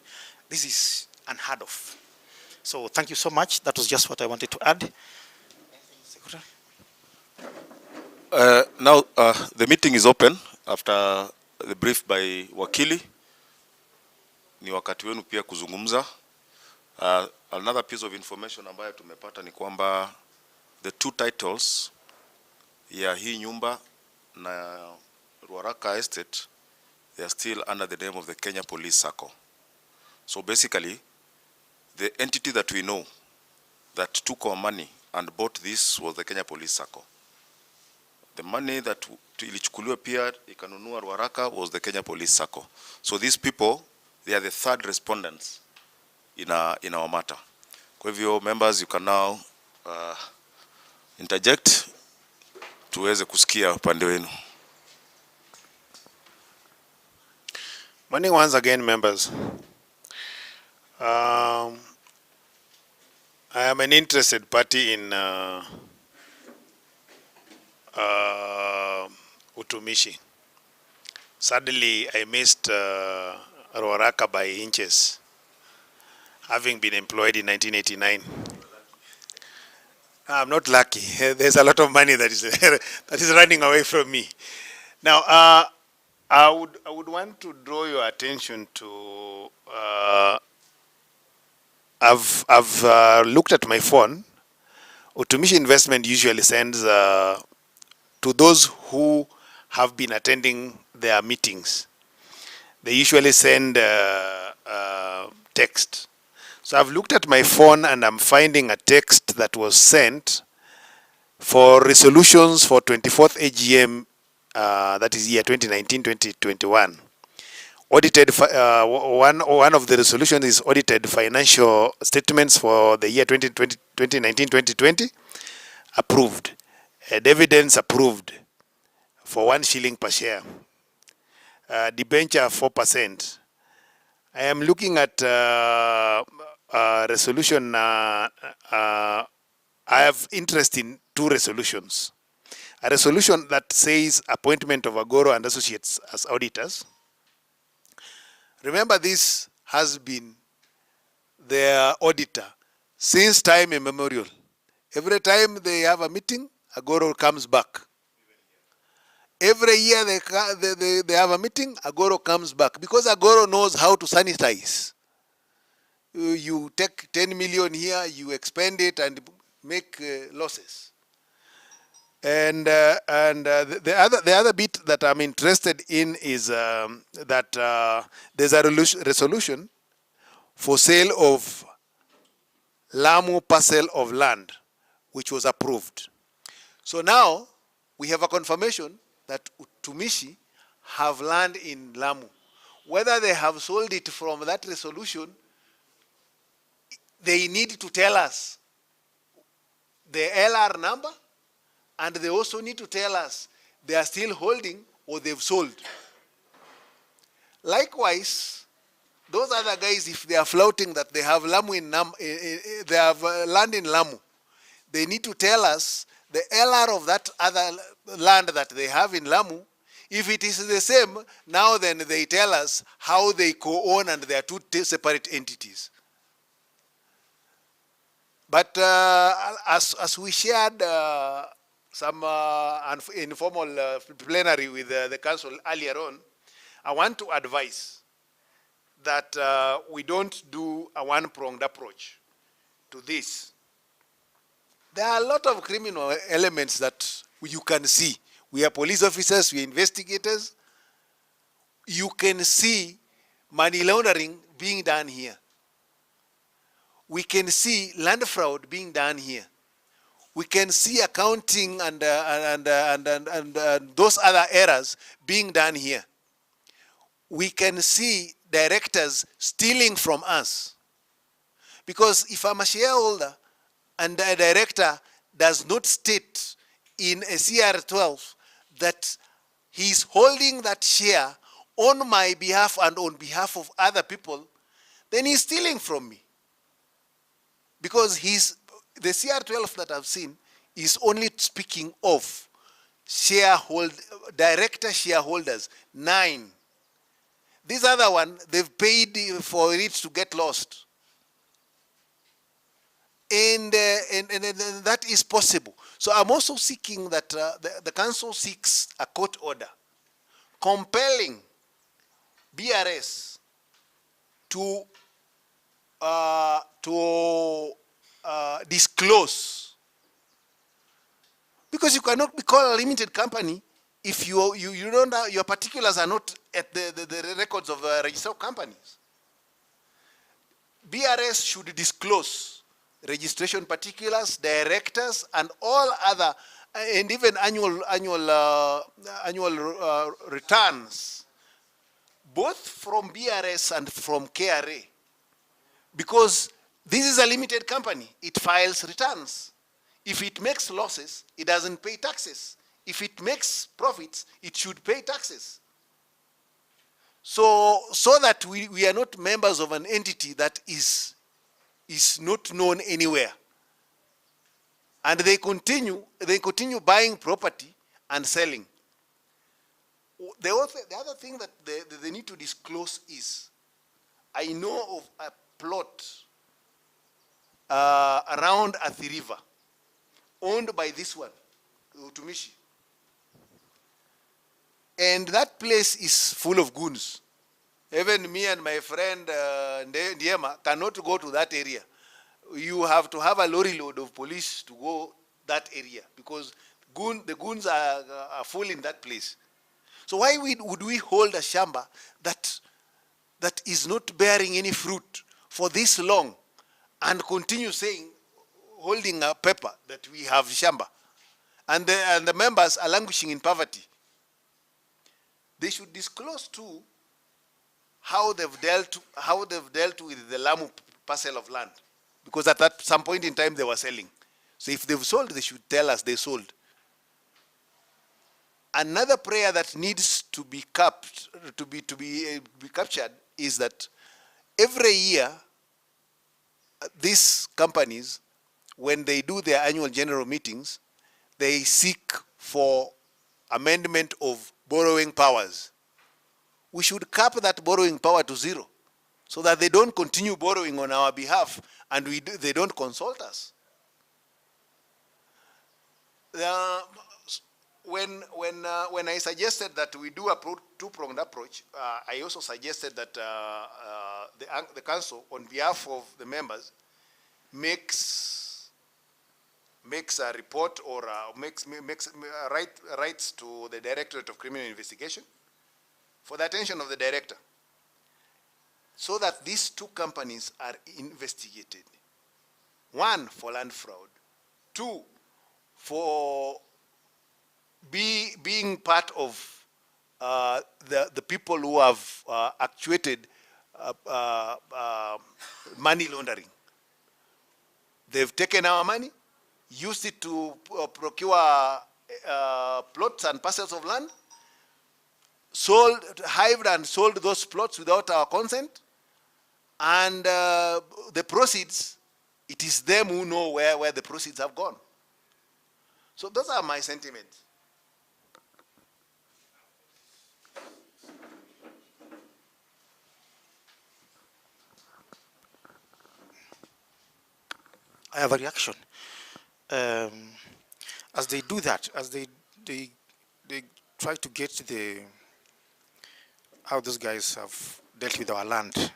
This is unheard of. So thank you so much. That was just what I wanted to add. Now, the meeting is open after the brief by Wakili. Ni wakati wenu pia kuzungumza. Another piece of information ambayo tumepata ni kwamba the 2 titles ya hii nyumba na Ruaraka Estate, they are still under the name of the Kenya Police Sacco. So basically, the entity that we know that took our money and bought this was the Kenya Police Sacco. The money that ilichukuliwa pia ikanunua Ruaraka was the Kenya Police Sacco. So these people, they are the 3rd respondents in our matter. Kwa hivyo, members, you can now interject tuweze kusikia upande wenu. Morning once again, members. I am an interested party in Utumishi. Sadly, I missed Ruaraka by inches, having been employed in 1989. I'm not lucky. There's a lot of money that is running away from me. Now, I would want to draw your attention to. I've looked at my phone. Utumishi Investment usually sends to those who have been attending their meetings. They usually send text. So I've looked at my phone and I'm finding a text that was sent for resolutions for 24th AGM, that is year 2019-2021. Audited, one of the resolutions is audited financial statements for the year 2019-2020, approved. Dividends approved for 1 shilling per share. Debenture 4%. I am looking at resolution. I have interest in 2 resolutions. A resolution that says appointment of Agoro and Associates as auditors. Remember, this has been their auditor since time immemorial. Every time they have a meeting, Agoro comes back. Every year they have a meeting, Agoro comes back. Because Agoro knows how to sanitize. You take 10 million here, you expend it and make losses. And the other bit that I'm interested in is that there's a resolution for sale of Lamu parcel of land, which was approved. So now we have a confirmation that Utumishi have land in Lamu. Whether they have sold it from that resolution, they need to tell us the LR number, and they also need to tell us they are still holding or they've sold. Likewise, those other guys, if they are flouting that they have Lamu they have land in Lamu, they need to tell us the LR of that other land that they have in Lamu. If it is the same, now then they tell us how they co-own and they are two separate entities. But as we shared some informal plenary with the council earlier on, I want to advise that we don't do a one-pronged approach to this. There are a lot of criminal elements that you can see. We are police officers, we are investigators. You can see money laundering being done here. We can see land fraud being done here. We can see accounting and those other errors being done here. We can see directors stealing from us. Because if I'm a shareholder and a director does not state in a CR12 that he's holding that share on my behalf and on behalf of other people, then he's stealing from me. Because the CR12 that I've seen is only speaking of director shareholders, 9. This other one, they've paid for it to get lost. And that is possible. So I'm also seeking that the council seeks a court order compelling BRS to disclose, because you cannot be called a limited company if you don't have, your particulars are not at the records of registered companies. BRS should disclose registration particulars, directors, and all other, and even annual returns, both from BRS and from KRA, because this is a limited company. It files returns. If it makes losses, it doesn't pay taxes. If it makes profits, it should pay taxes. So that we are not members of an entity that is not known anywhere. And they continue buying property and selling. The other thing that they need to disclose is, I know of a plot around Athi River, owned by this one, Utumishi. And that place is full of goons. Even me and my friend Ndiema cannot go to that area. You have to have a lorry load of police to go that area, because the goons are full in that place. So why would we hold a shamba that is not bearing any fruit for this long and continue saying, holding a paper that we have shamba, and the members are languishing in poverty? They should disclose too how they've dealt with the Lamu parcel of land, because at some point in time they were selling. So if they've sold, they should tell us they sold. Another prayer that needs to be captured is that every year these companies, when they do their annual general meetings, they seek for amendment of borrowing powers. We should cap that borrowing power to 0, so that they don't continue borrowing on our behalf and they don't consult us. when I suggested that we do a two-pronged approach, I also suggested that the council, on behalf of the members, makes a report or writes to the Directorate of Criminal Investigation for the attention of the director, so that these two companies are investigated. One, for land fraud. Two, for being part of the people who have actuated money laundering. They've taken our money, used it to procure plots and parcels of land, hived and sold those plots without our consent, and the proceeds, it is them who know where the proceeds have gone. So those are my sentiments. I have a reaction. As they do that, as they try to get how those guys have dealt with our land,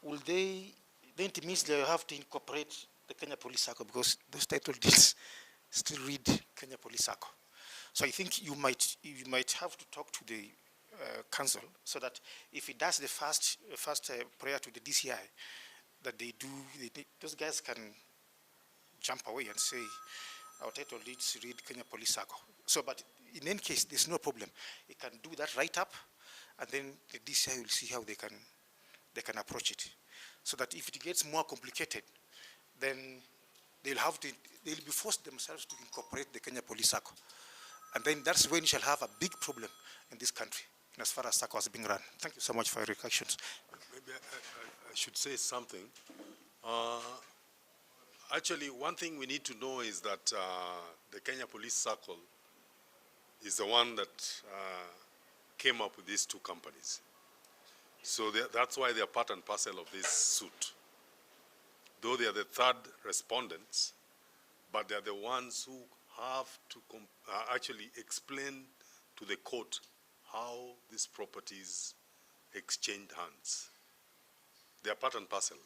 will they, then it means they have to incorporate the Kenya Police Circle, because those title deeds still read Kenya Police Circle. So I think you might have to talk to the council, so that if it does the first prayer to the DCI, that those guys can jump away and say, our title deeds read Kenya Police Circle. So, but in any case, there's no problem. It can do that right up, and then the DCI will see how they can approach it. So that if it gets more complicated, then they'll be forced themselves to incorporate the Kenya Police Circle. And then that's when you shall have a big problem in this country, as far as SACCO is being run. Thank you so much for your reactions. Maybe I should say something. Actually, one thing we need to know is that the Kenya Police Circle is the one that came up with these two companies. So that's why they are part and parcel of this suit. Though they are the third respondents, but they are the ones who have to actually explain to the court how these properties exchanged hands. They are part and parcel.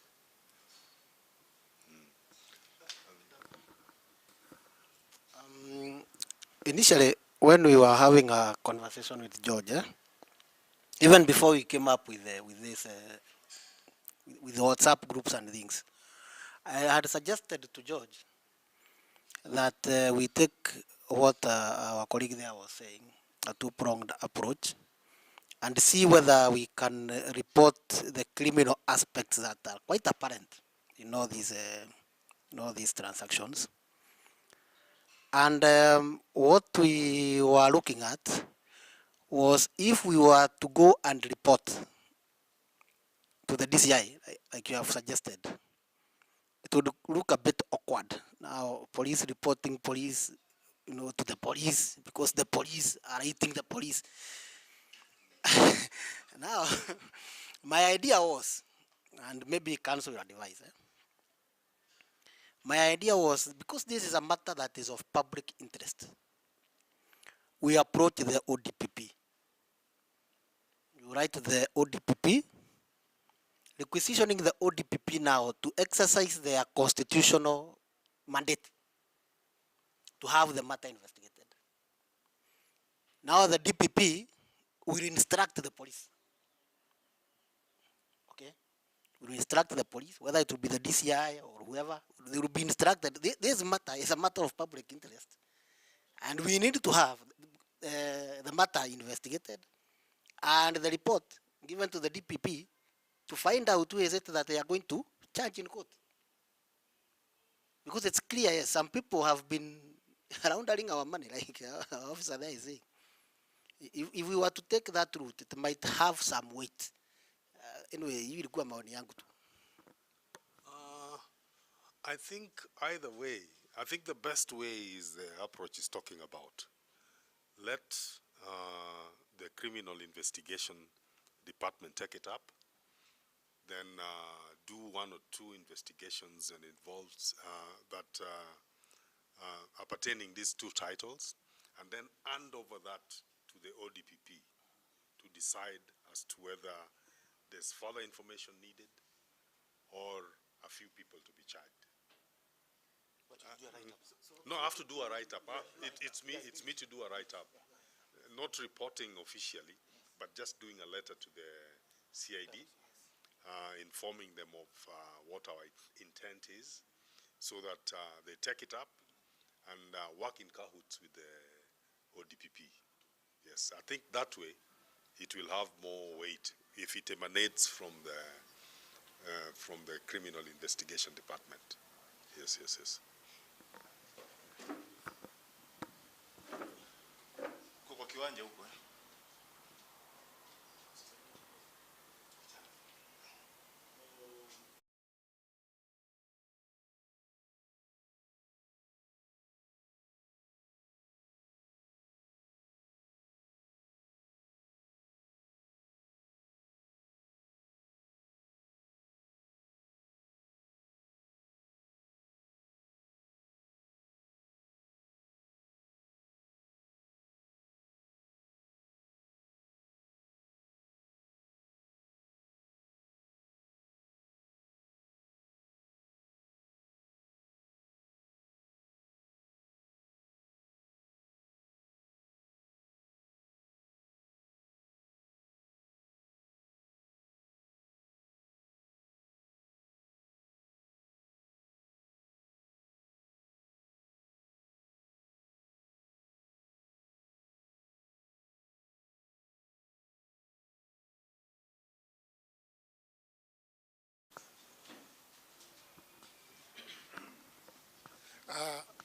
Initially, when we were having a conversation with George, even before we came up with WhatsApp groups and things, I had suggested to George that we take what our colleague there was saying, a two-pronged approach, and see whether we can report the criminal aspects that are quite apparent in all these transactions. And what we were looking at was, if we were to go and report to the DCI, like you have suggested, it would look a bit awkward. Now, police reporting police, to the police, because the police are eating the police. Now, my idea was, and maybe cancel your advice, my idea was, because this is a matter that is of public interest, we approach the ODPP. You write to the ODPP, requisitioning the ODPP now to exercise their constitutional mandate to have the matter investigated. Now the DPP will instruct the police. Okay? Will instruct the police, whether it will be the DCI or whoever, they will be instructed. This matter is a matter of public interest. And we need to have the matter investigated and the report given to the DPP to find out who is it that they are going to charge in court. Because it's clear, yes, some people have been laundering our money, like our officer there is saying. If we were to take that route, it might have some weight. Anyway, you will go maoni yangu tu. I think either way, I think the best way is the approach is talking about. Let the criminal investigation department take it up, then do one or two investigations and involves that appertaining these two titles, and then hand over that to the ODPP to decide as to whether there's further information needed or a few people to be charged. No, I have to do a write-up. It's me to do a write-up. Not reporting officially, but just doing a letter to the CID, informing them of what our intent is, so that they take it up and work in cahoots with the ODPP. Yes, I think that way it will have more weight if it emanates from the criminal investigation department. Yes, yes, yes. Kwa kiwanja huko.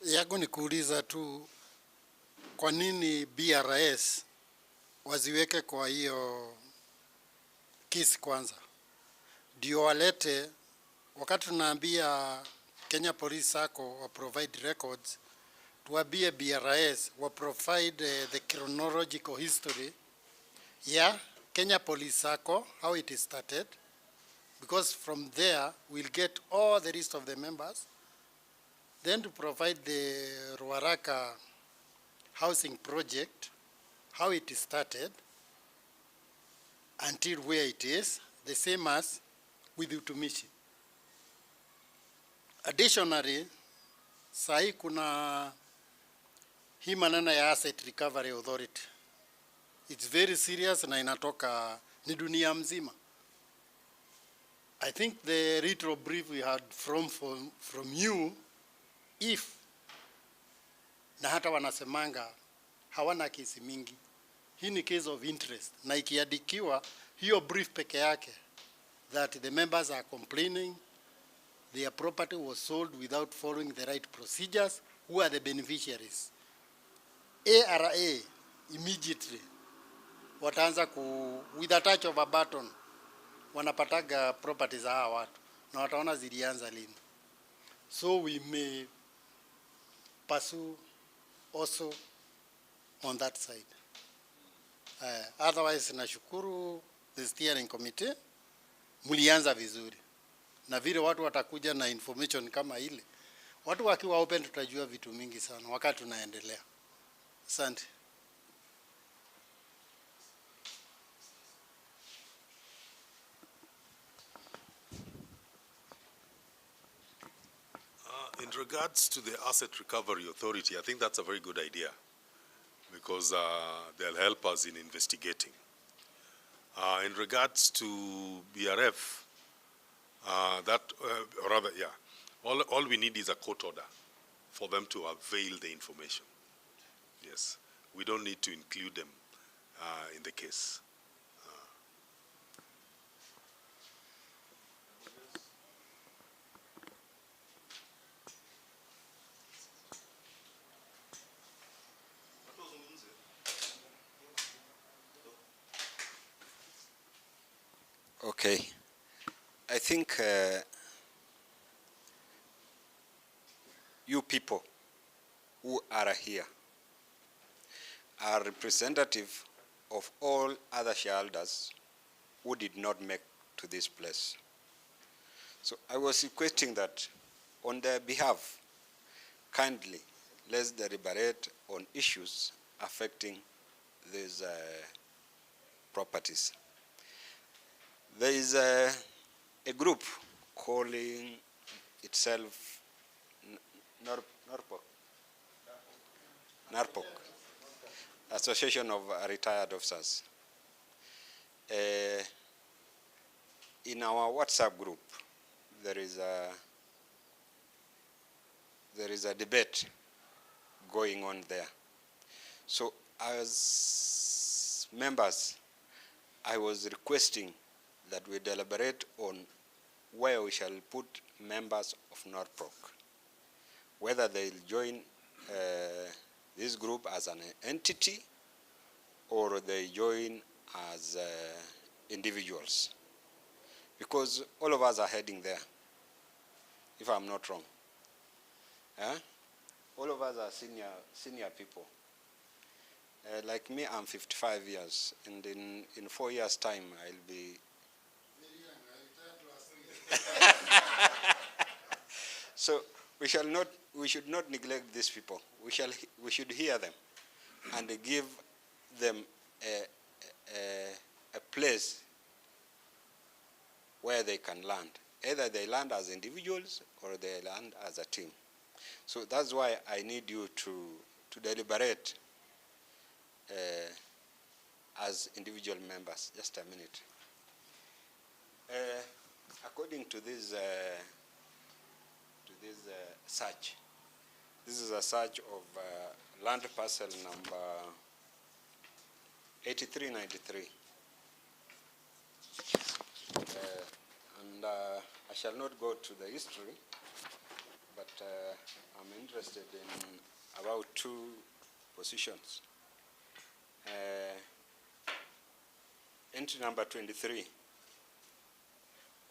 Yangu ni kuuliza tu kwa nini BRS waziweke kwa hiyo kesi kwanza, ndio walete. Wakati tunaambia Kenya Police Sacco wa provide records, tuambie BRS wa provide the chronological history ya Kenya Police Sacco, how it is started, because from there we'll get all the list of the members. Then to provide the Ruaraka housing project, how it started until where it is, the same as with Utumishi. Additionally, sahi kuna hii maneno ya Asset Recovery Authority. It's very serious na inatoka ni dunia mzima. I think the retro brief we had from you, if na hata wanasemanga hawana kesi mingi, hii ni case of interest, na ikiadikiwa hiyo brief peke yake that the members are complaining their property was sold without following the right procedures, who are the beneficiaries. ARA immediately wataanza with a touch of a button wanapataga properties za hawa watu na wataona zilianza lini. So we may pursue also on that side. Otherwise nashukuru the steering committee, mulianza vizuri. Na vile watu watakuja na information kama ile, watu wakiwa open tutajua vitu mingi sana wakati tunaendelea. Asante. In regards to the Asset Recovery Authority, I think that's a very good idea because they'll help us in investigating. In regards to BRF, all we need is a court order for them to avail the information. Yes, we don't need to include them in the case. Okay, I think you people who are here are representative of all other shareholders who did not make to this place. So I was requesting that on their behalf, kindly let's deliberate on issues affecting these properties. There is a group calling itself NARPOC, Association of Retired Officers. In our WhatsApp group, there is a debate going on there. So as members, I was requesting that we deliberate on where we shall put members of NORPROC, whether they'll join this group as an entity or they join as individuals. Because all of us are heading there, if I'm not wrong. All of us are senior people. Like me, I'm 55 years, and in 4 years' time, I'll be... So we should not neglect these people. We should hear them and give them a place where they can land. Either they land as individuals or they land as a team. So that's why I need you to deliberate as individual members. Just a minute. According to this search, this is a search of land parcel number 8393. And I shall not go to the history, but I'm interested in about two positions. Entry number 23.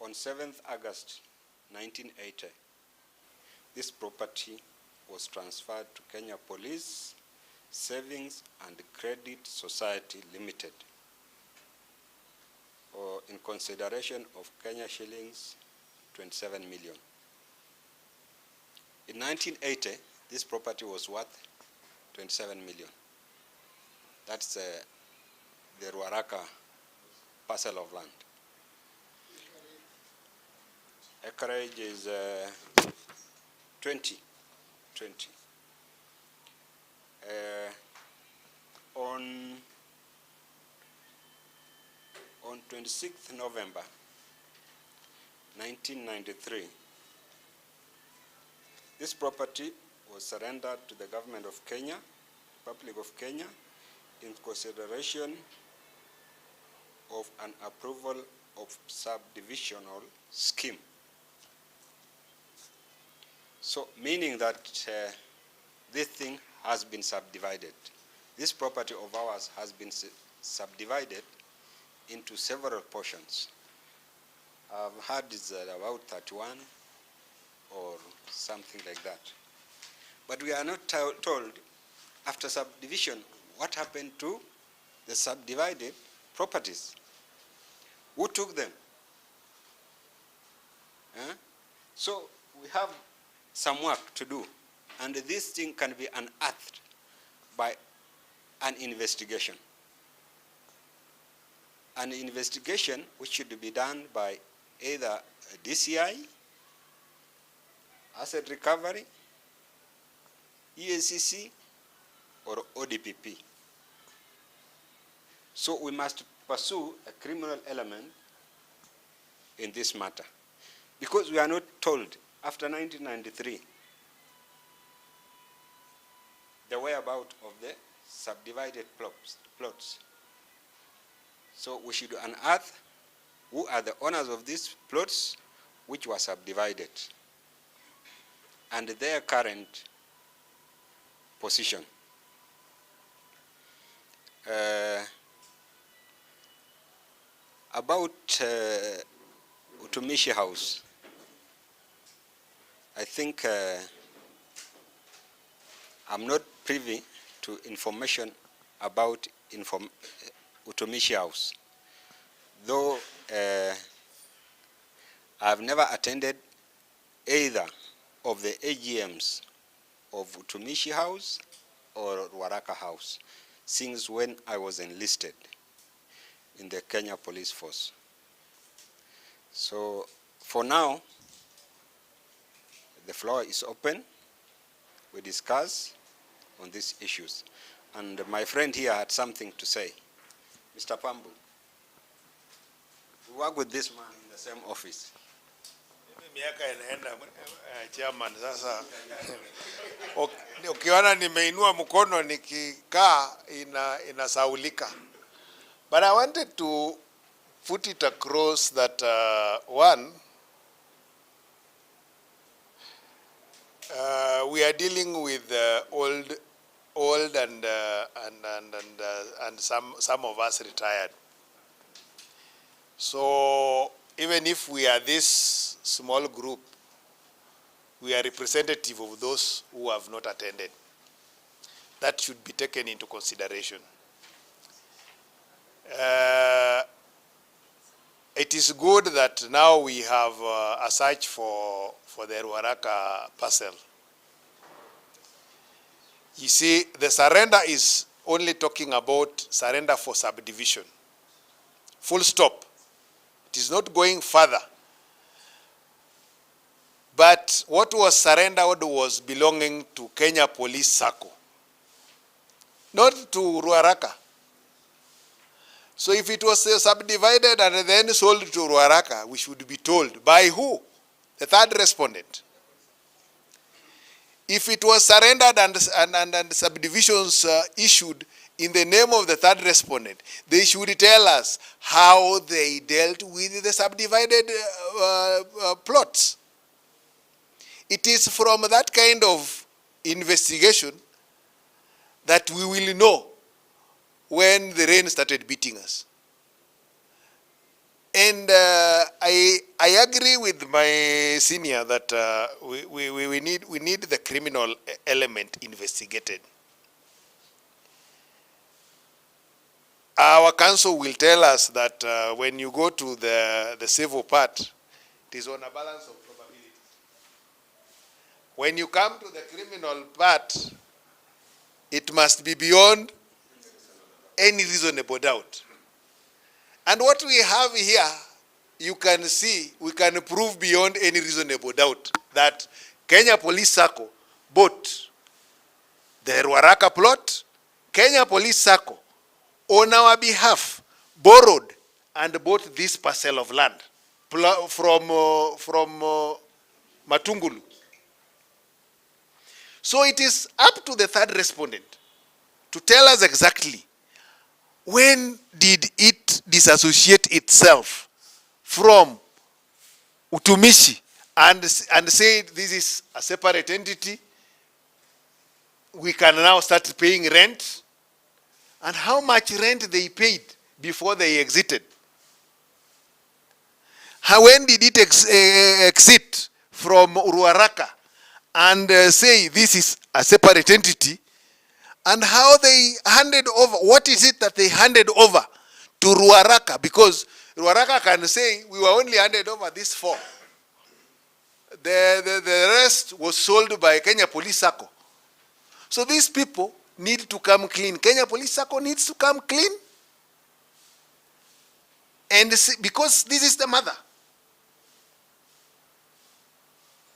On 7th August 1980, this property was transferred to Kenya Police Savings and Credit Society Limited, or in consideration of Kenya shillings 27 million. In 1980, this property was worth 27 million. That's the Ruaraka parcel of land. Acreage is 20. On 26th November 1993, this property was surrendered to the government of Kenya, Republic of Kenya, in consideration of an approval of subdivisional scheme. So, meaning that this thing has been subdivided. This property of ours has been subdivided into several portions. I've heard it's about 31 or something like that. But we are not told, after subdivision, what happened to the subdivided properties. Who took them? So we have some work to do, and this thing can be unearthed by an investigation. An investigation which should be done by either DCI, Asset Recovery, EACC, or ODPP. So we must pursue a criminal element in this matter, because we are not told after 1993 the whereabouts of the subdivided plots. So we should unearth who are the owners of these plots which were subdivided and their current position. About Utumishi House, I think I'm not privy to information about Utumishi House, though I've never attended either of the AGMs of Utumishi House or Ruaraka House since when I was enlisted in the Kenya Police Force. So for now, the floor is open. We discuss on these issues. And my friend here had something to say. Mr. Pambu, we work with this man in the same office. Miaka inaenda chairman sasa. Ukiona nimeinua mkono nikikaa inasaulika. But I wanted to put it across that one, we are dealing with old and some of us retired. So even if we are this small group, we are representative of those who have not attended. That should be taken into consideration. It is good that now we have a search for the Ruaraka parcel. You see, the surrender is only talking about surrender for subdivision. Full stop. It is not going further. But what was surrendered was belonging to Kenya Police Sacco, not to Ruaraka. So if it was subdivided and then sold to Ruaraka, we should be told by who? The third respondent. If it was surrendered and subdivisions issued in the name of the third respondent, they should tell us how they dealt with the subdivided plots. It is from that kind of investigation that we will know when the rain started beating us. And I agree with my senior that we need the criminal element investigated. Our counsel will tell us that when you go to the civil part, it is on a balance of probability. When you come to the criminal part, it must be beyond any reasonable doubt. And what we have here, you can see, we can prove beyond any reasonable doubt that Kenya Police Sacco bought the Ruaraka plot. Kenya Police Sacco, on our behalf, borrowed and bought this parcel of land from Matungulu. So it is up to the third respondent to tell us exactly when did it disassociate itself from Utumishi and say this is a separate entity. We can now start paying rent, and how much rent they paid before they exited. When did it exit from Ruaraka and say this is a separate entity, and how they handed over, what is it that they handed over to Ruaraka? Because Ruaraka can say, we were only handed over these 4. The rest was sold by Kenya Police Sacco. So these people need to come clean. Kenya Police Sacco needs to come clean. And because this is the mother.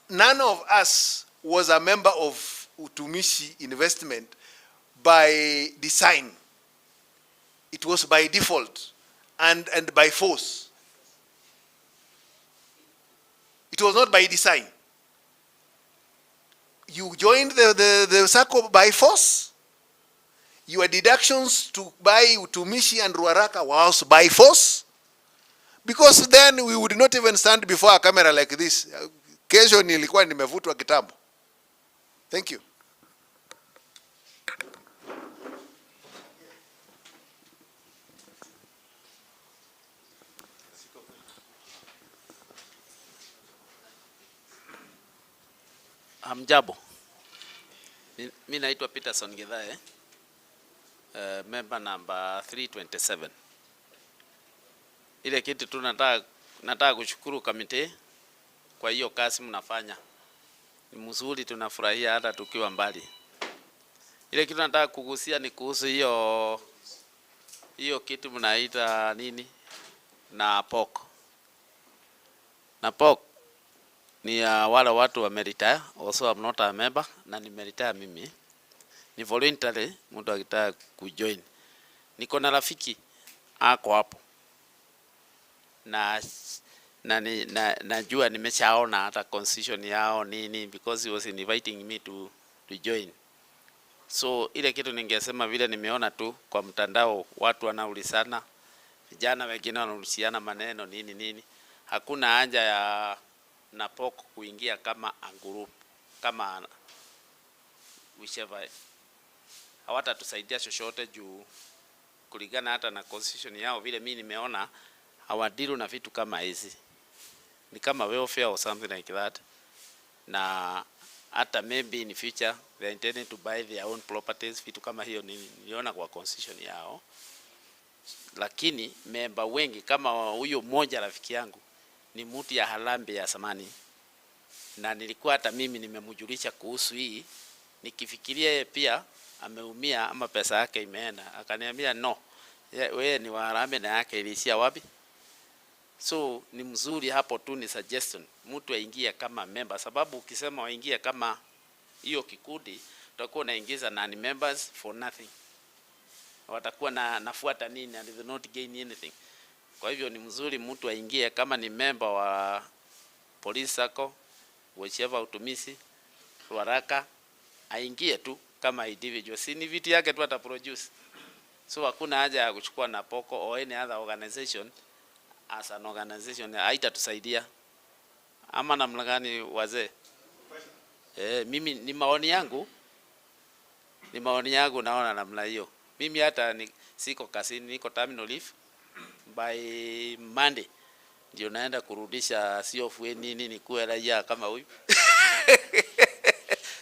None of us was a member of Utumishi investment by design. It was by default and by force. It was not by design. You joined the Sacco by force. Your deductions to buy Utumishi and Ruaraka was by force. Because then we would not even stand before a camera like this. Kesho nilikuwa nimevutwa kitambo. Thank you. Hamjambo. Mimi naitwa Peterson Githae, member number 327. Ile kitu tu nataka kushukuru kamiti kwa hiyo kazi mnafanya. Ni mzuri, tunafurahia hata tukiwa mbali. Ile kitu nataka kugusia ni kuhusu hiyo kitu mnaita nini na POK. Na POK ni wale watu wa retire, also I'm not a member na ni retire mimi. Ni voluntary mtu akitaka kujoin. Niko na rafiki ako hapo. Najua nimeshaona hata constitution yao nini because he was inviting me to join. So ile kitu ningesema vile nimeona tu kwa mtandao watu wanaulizana, vijana wengine wanaulisiana maneno nini. Hakuna haja ya na POK kuingia kama group, kama whichever. Hawatatusaidia chochote juu kulingana hata na constitution yao vile mimi nimeona hawadilu na vitu kama hizi. Ni kama welfare or something like that. Na hata maybe in future they intending to buy their own properties, vitu kama hiyo niliona kwa constitution yao. Lakini member wengi kama huyo mmoja rafiki yangu ni mtu ya Harambee ya zamani. Na nilikuwa hata mimi nimemjulisha kuhusu hii, nikifikiria yeye pia ameumia ama pesa yake imeenda. Akaniambia no, wewe ni wa Harambee na yake ilishia wapi? So ni mzuri hapo tu, ni suggestion mtu aingie kama member, sababu ukisema waingie kama hiyo kikundi utakuwa unaingiza nani members for nothing. Watakuwa nafuata nini and they will not gain anything. Kwa hivyo ni mzuri mtu aingie kama ni member wa police sacco, whichever Utumishi, Ruaraka, aingie tu kama individual. Si ni vitu yake tu ataproduce. So hakuna haja ya kuchukua na POK or any other organization as an organization. Haitatusaidia. Ama namna gani wazee? Mimi ni maoni yangu. Naona namna hiyo. Mimi hata siko kasini, niko terminal leave. By Monday ndio naenda kurudisha COF nini nikuwe raia kama huyu.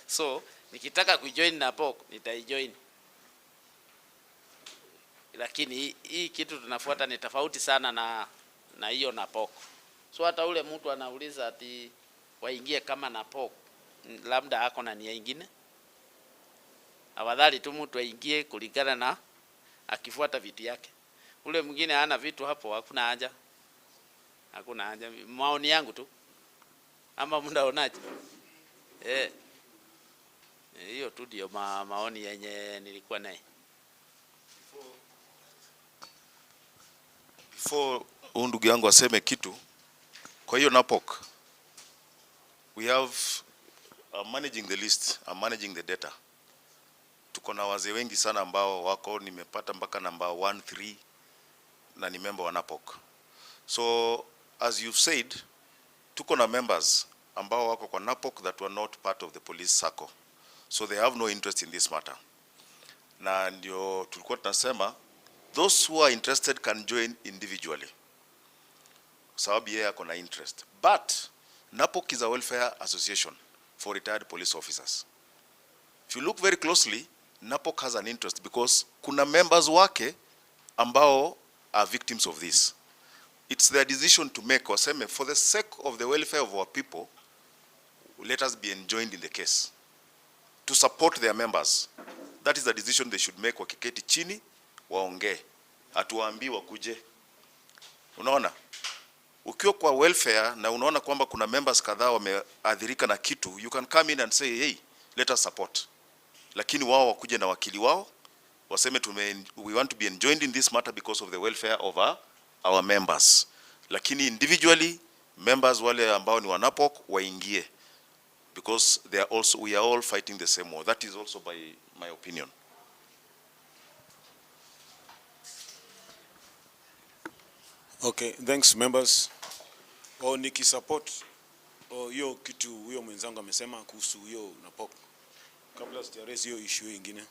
So nikitaka kujoin na POK nitaijoin. Lakini hii kitu tunafuata ni tofauti sana na hiyo na POK. So hata ule mtu anauliza ati waingie kama na POK, labda hako na nia nyingine. Afadhali tu mtu aingie kulingana na akifuata vitu yake. Ule mwingine hana vitu hapo, hakuna haja. Maoni yangu tu. Ama mnaonaje? Hiyo tu ndio maoni yenye nilikuwa naye. Before ndugu yangu aseme kitu, kwa hiyo na POK, we have managing the list, managing the data. Tuko na wazee wengi sana ambao wako, nimepata mpaka namba 13 na ni member wa NAPOK. So as you've said, tuko na members ambao wako kwa NAPOK that were not part of the police circle. So they have no interest in this matter. Na ndio tulikuwa tunasema those who are interested can join individually. Sababu yeye ako na interest. But NAPOK is a welfare association for retired police officers. If you look very closely, NAPOK has an interest because kuna members wake ambao are victims of this. It's their decision to make, waseme, for the sake of the welfare of our people, let us be enjoined in the case. To support their members. That is the decision they should make, wakiketi chini, waongee. Hatuwaambii wakuje. Unaona? Ukiwa kwa welfare na unaona kwamba kuna members kadhaa wameathirika na kitu, you can come in and say, hey, let us support. Lakini wao wakuje na wakili wao, waseme we want to be enjoined in this matter because of the welfare of our members. Lakini individually, members wale ambao ni wanapok waingie. Because we are all fighting the same war. That is also by my opinion. Okay, thanks members. Nikisupport hiyo kitu huyo mwenzangu amesema kuhusu hiyo NAPOK. Kabla sijarezi hiyo issue nyingine.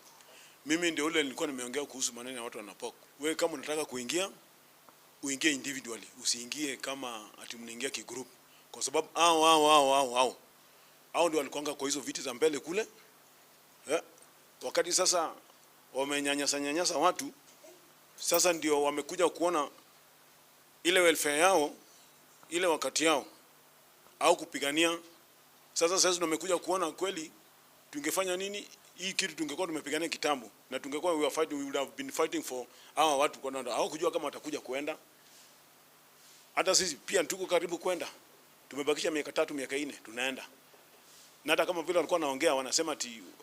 Mimi ndio ule nilikuwa nimeongea kuhusu maneno ya watu wa NAPOK. Wewe kama unataka kuingia, uingie individually, usiingie kama ati mnaingia kigroup. Kwa sababu hao ndio walikuanga kwa hizo viti za mbele kule. Wakati sasa wamenyanyasa watu, sasa ndio wamekuja kuona ile welfare yao, ile wakati yao au kupigania. Sasa ndio wamekuja kuona kweli tungefanya nini hii kitu tungekuwa tumepigania kitambo na tungekuwa we would have been fighting for hawa watu kwa ndio hawakujua kama watakuja kuenda. Hata sisi pia tuko karibu kwenda. Tumebakisha miaka 3 miaka 4 tunaenda. Na hata kama vile walikuwa naongea wanasema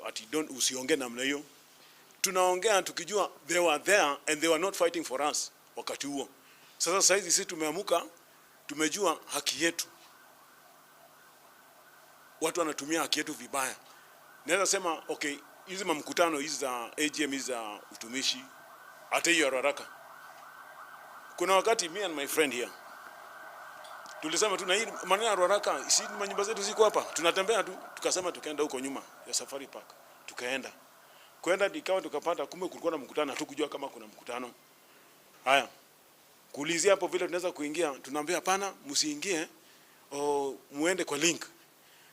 ati don't usiongee namna hiyo. Tunaongea tukijua they were there and they were not fighting for us wakati huo. Sasa hizi sisi tumeamuka, tumejua haki yetu. Watu wanatumia haki yetu vibaya. Naweza sema okay, hizi mkutano hizi za AGM hizi za utumishi hata hiyo Ruaraka. Kuna wakati me and my friend here tulisema tuna hii maneno ya Ruaraka, si manyumba zetu ziko hapa, tunatembea tu, tukasema tukaenda huko nyuma ya Safari Park. Kwenda ikawa tukapata kumbe kulikuwa na mkutano, hatukujua kama kuna mkutano. Haya. Kuulizia hapo vile tunaweza kuingia, tunaambia hapana, msiingie muende kwa link.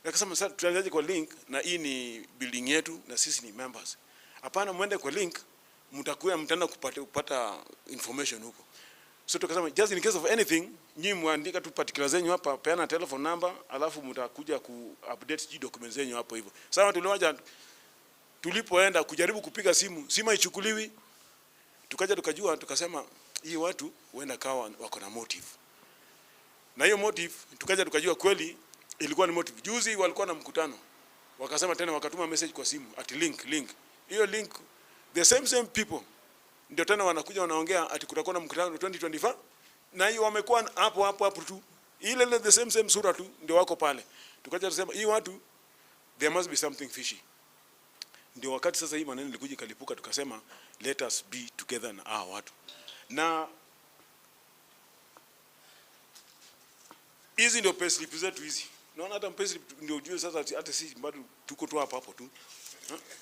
Akasema sasa tutaanzaje kwa link na hii ni building yetu na sisi ni members. Hapana, muende kwa link, mtaenda kupata information huko. So tukasema just in case of anything, nyinyi muandika tu particulars zenyu hapa, peana telephone number, alafu mtakuja ku-update documents zenyu hapo hivyo. Sasa tulipoenda kujaribu kupiga simu haichukuliwi. Tukajua tukasema hii watu huenda kawa wako na motive. Na hiyo motive tukajua kweli ilikuwa ni motive. Juzi walikuwa na mkutano. Wakasema tena wakatuma message kwa simu ati link. Hiyo link the same people ndio tena wanakuja wanaongea ati kutakuwa na mkutano 2025 na hiyo wamekuwa hapo tu. Ile the same sura tu ndio wako pale. Tukaja tusema hii watu there must be something fishy. Ndio wakati sasa hii maneno ilikuja kalipuka tukasema let us be together na watu. Na hizi ndio payslip zetu hizi. Naona hata payslip ndio ujue sasa hata sisi bado tuko tu hapo tu.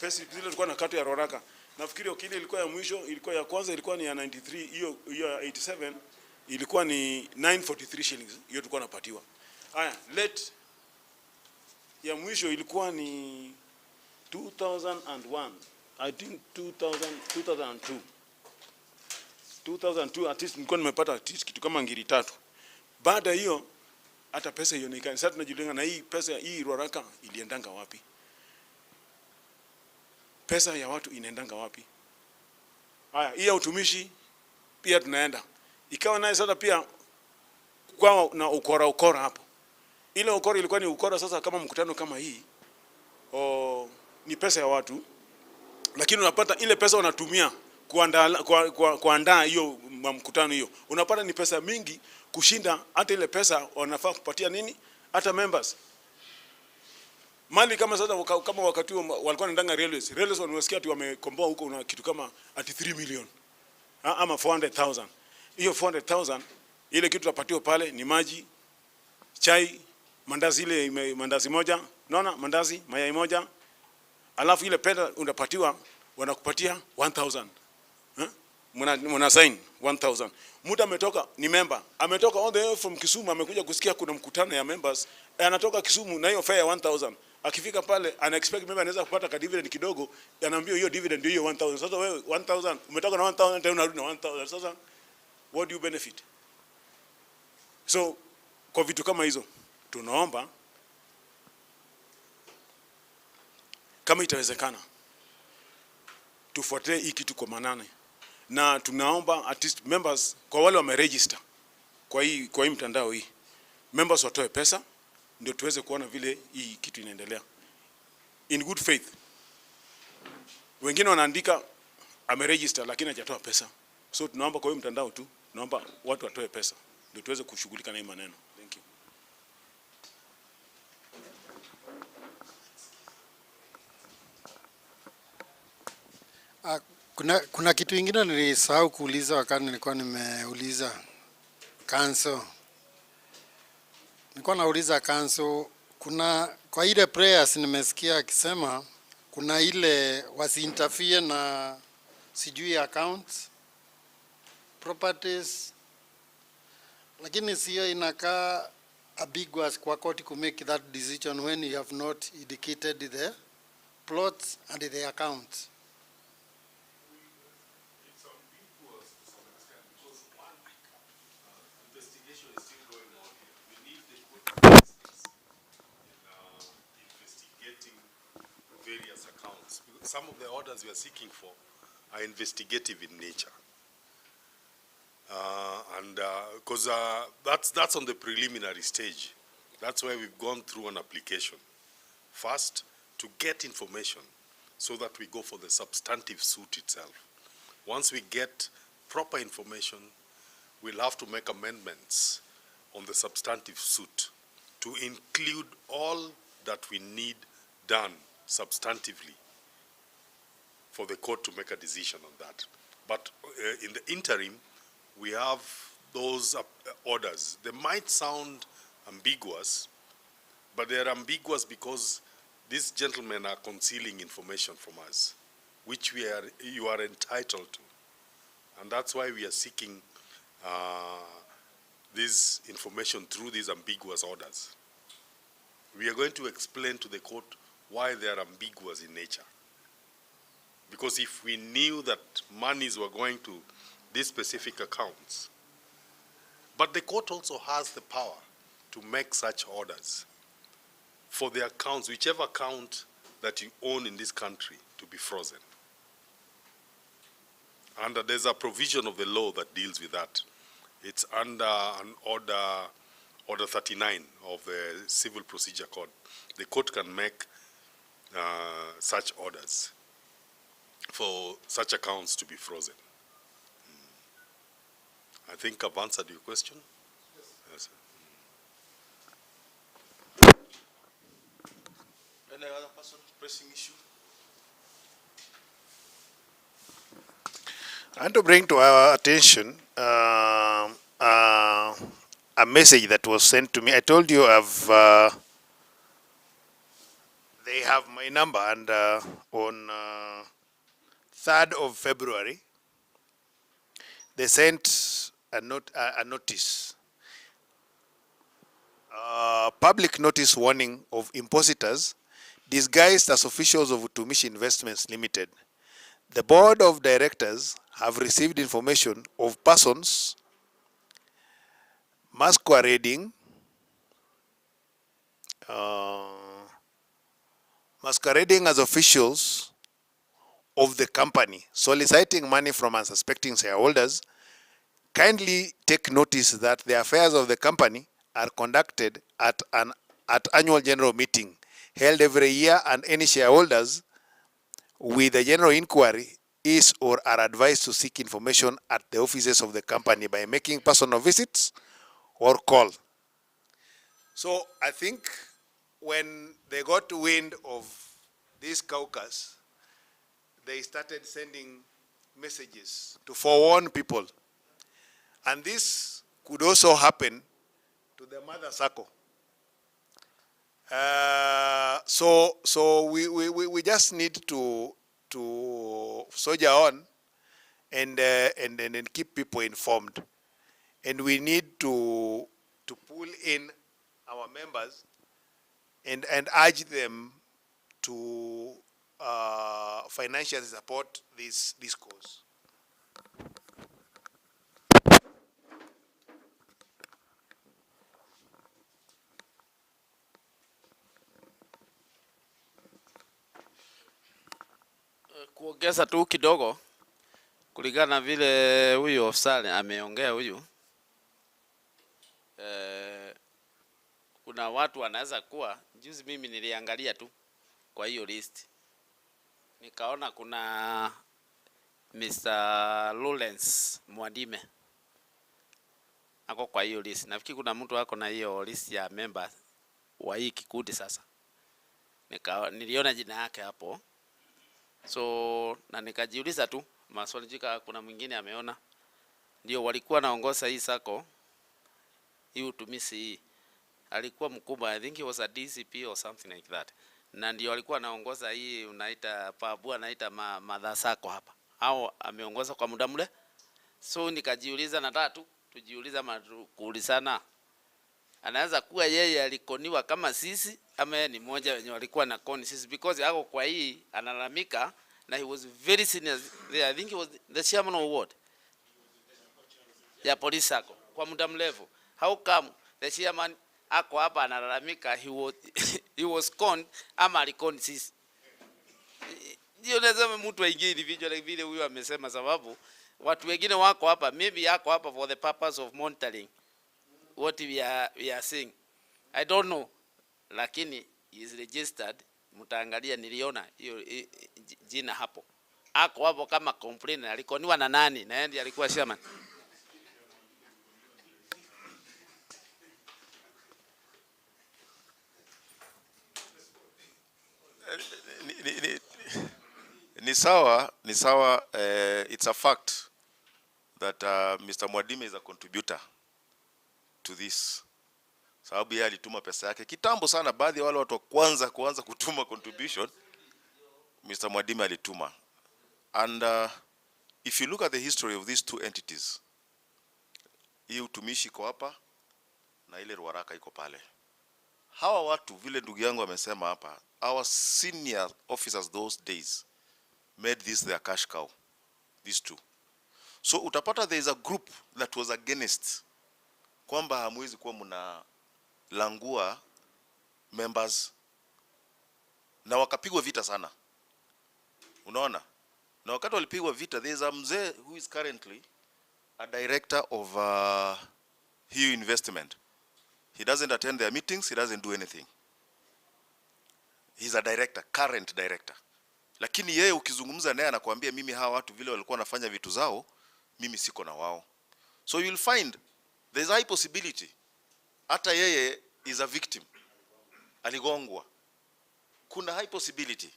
Payslip zile tulikuwa na kata ya Ruaraka. Nafikiri kile ilikuwa ya mwisho, ilikuwa ya kwanza ilikuwa ni ya 93, hiyo ya 87 ilikuwa ni 943 shillings. Hiyo tulikuwa napatiwa. Haya, ya mwisho ilikuwa ni 2001. I think 2002. 2002 at least nilikuwa nimepata at least kitu kama ngiri 3. Baada hiyo hata pesa ionekane. Sasa tunajilenga na hii pesa hii Ruaraka iliendanga wapi? Pesa ya watu inaendanga wapi? Haya, hii ya utumishi pia tunaenda. Ikawa naye sasa pia kwa na ukora hapo. Ile ukora ilikuwa ni ukora sasa kama mkutano kama hii. Ni pesa ya watu. Lakini unapata ile pesa unatumia kuandaa hiyo mkutano hiyo. Unapata ni pesa mingi kushinda hata ile pesa wanafaa kupatia nini? Hata members. Mali kama sasa kama wakati walikuwa wanaendanga railways wanasikia ati wamekomboa huko na kitu kama ati 3 million ama 400,000. Hiyo 400,000 ile kitu tunapatiwa pale ni maji, chai, mandazi ile mandazi moja, unaona mandazi, mayai moja. Alafu ile pesa unapatiwa wanakupatia 1,000. Muna sign 1,000. Mtu ametoka ni member. Ametoka all the way from Kisumu amekuja kusikia kuna mkutano ya members. Anatoka Kisumu na hiyo fare ya 1,000. Akifika pale ana expect member anaweza kupata ka dividend kidogo, anaambiwa hiyo dividend ndio hiyo 1,000. Sasa wewe 1,000 umetoka na 1,000 tena unarudi na 1,000. Sasa what do you benefit? So kwa vitu kama hizo tunaomba kama itawezekana tufuatilie hii kitu kwa manane, na tunaomba at least members kwa wale wameregister kwa hii mtandao hii members watoe pesa ndio tuweze kuona vile hii kitu inaendelea in good faith. Wengine wanaandika ameregister lakini hajatoa pesa, so tunaomba kwa hii mtandao tu, naomba watu watoe pesa ndio tuweze kushughulika na hii maneno. Thank you. Kuna kitu kingine nilisahau kuuliza wakati nilikuwa nimeuliza counsel. Nilikuwa nauliza counsel, kuna kwa ile prayers nimesikia akisema kuna ile wasi-interfere na sijui accounts, properties, lakini sio inakaa ambiguous kwa court to make that decision when you have not indicated the plots and the accounts. some of the orders we are seeking for are investigative in nature. Because that's on the preliminary stage. That's why we've gone through an application. First, to get information so that we go for the substantive suit itself. Once we get proper information, we'll have to make amendments on the substantive suit to include all that we need done substantively for the court to make a decision on that. But in the interim, we have those orders. They might sound ambiguous, but they're ambiguous because these gentlemen are concealing information from us, which you are entitled to. And that's why we are seeking this information through these ambiguous orders. We are going to explain to the court why they are ambiguous in nature. Because if we knew that monies were going to these specific accounts, but the court also has the power to make such orders for the accounts, whichever account that you own in this country, to be frozen. And there's a provision of the law that deals with that. It's under an order 39 of the Civil Procedure Code. The court can make such orders for such accounts to be frozen. I think I've answered your question. Yes. Any other person pressing issue? And to bring to our attention a message that was sent to me. I told you they have my number, and on 3rd of February, they sent a notice, public notice warning of impositors disguised as officials of Utumishi Investments Limited. The board of directors have received information of persons masquerading as officials of the company, soliciting money from unsuspecting shareholders. Kindly take notice that the affairs of the company are conducted at annual general meeting held every year, and any shareholders with a general inquiry is or are advised to seek information at the offices of the company by making personal visits or call. So I think when they got wind of this caucus, they started sending messages to forewarn people. And this could also happen to the mother circle. So we just need to soldier on and keep people informed. And we need to pull in our members and urge them to financially support this cause. Kuongeza tu kidogo kulingana vile huyu ofisa ameongea huyu, kuna watu wanaweza kuwa, juzi mimi niliangalia tu kwa hiyo list nikaona kuna Mr. Lawrence Mwandime ako kwa hiyo list. Nafikiri kuna mtu wako na hiyo list ya members wa hii kikundi. Sasa niliona jina yake hapo, so na nikajiuliza tu maswali jika kuna mwingine ameona. Ndio walikuwa naongoza hii sako, hii Utumishi hii. Alikuwa mkubwa, I think he was a DCP or something like that. Na ndio alikuwa naongoza hii unaita Pabua naita madha sako hapa. Hao ameongoza kwa muda mle. So nikajiuliza, nataka tu tujiuliza kuulizana, anaweza kuwa yeye alikoniwa kama sisi ama ni mmoja wenye walikuwa na koni sisi, because hako kwa hii analalamika na he was very senior there. I think he was the chairman of what ya police sako kwa muda mrefu. How come the chairman ako hapa analalamika he was conned ama alikoni sisi? Ndio nasema mtu aingie individual vile huyo amesema, sababu watu wengine wako hapa, maybe yako hapa for the purpose of monitoring what we are saying. I don't know, lakini is registered. Mtaangalia, niliona hiyo jina hapo, ako hapo kama complainer. Alikoniwa na nani? Na yeye alikuwa chairman. Ni sawa, it's a fact that Mr. Mwadime is a contributor to this. Sababu yeye alituma pesa yake kitambo sana. Baadhi ya wale watu kwanza kutuma contribution, Mr. Mwadime alituma. And if you look at the history of these two entities, hii Utumishi iko hapa na ile Ruaraka iko pale. Hawa watu vile ndugu yangu amesema hapa, our senior officers those days made this their cash cow, these two. So utapata there is a group that was against kwamba hamwezi kuwa mna langua members, na wakapigwa vita sana. Unaona? Na wakati walipigwa vita, there is a mzee who is currently a director of hiyo investment. He doesn't attend their meetings, he doesn't do anything. He's a director, current director. Lakini yeye ukizungumza naye anakuambia mimi hawa watu vile walikuwa wanafanya vitu zao, mimi siko na wao. So you'll find there's a high possibility hata yeye is a victim, aligongwa. Kuna high possibility.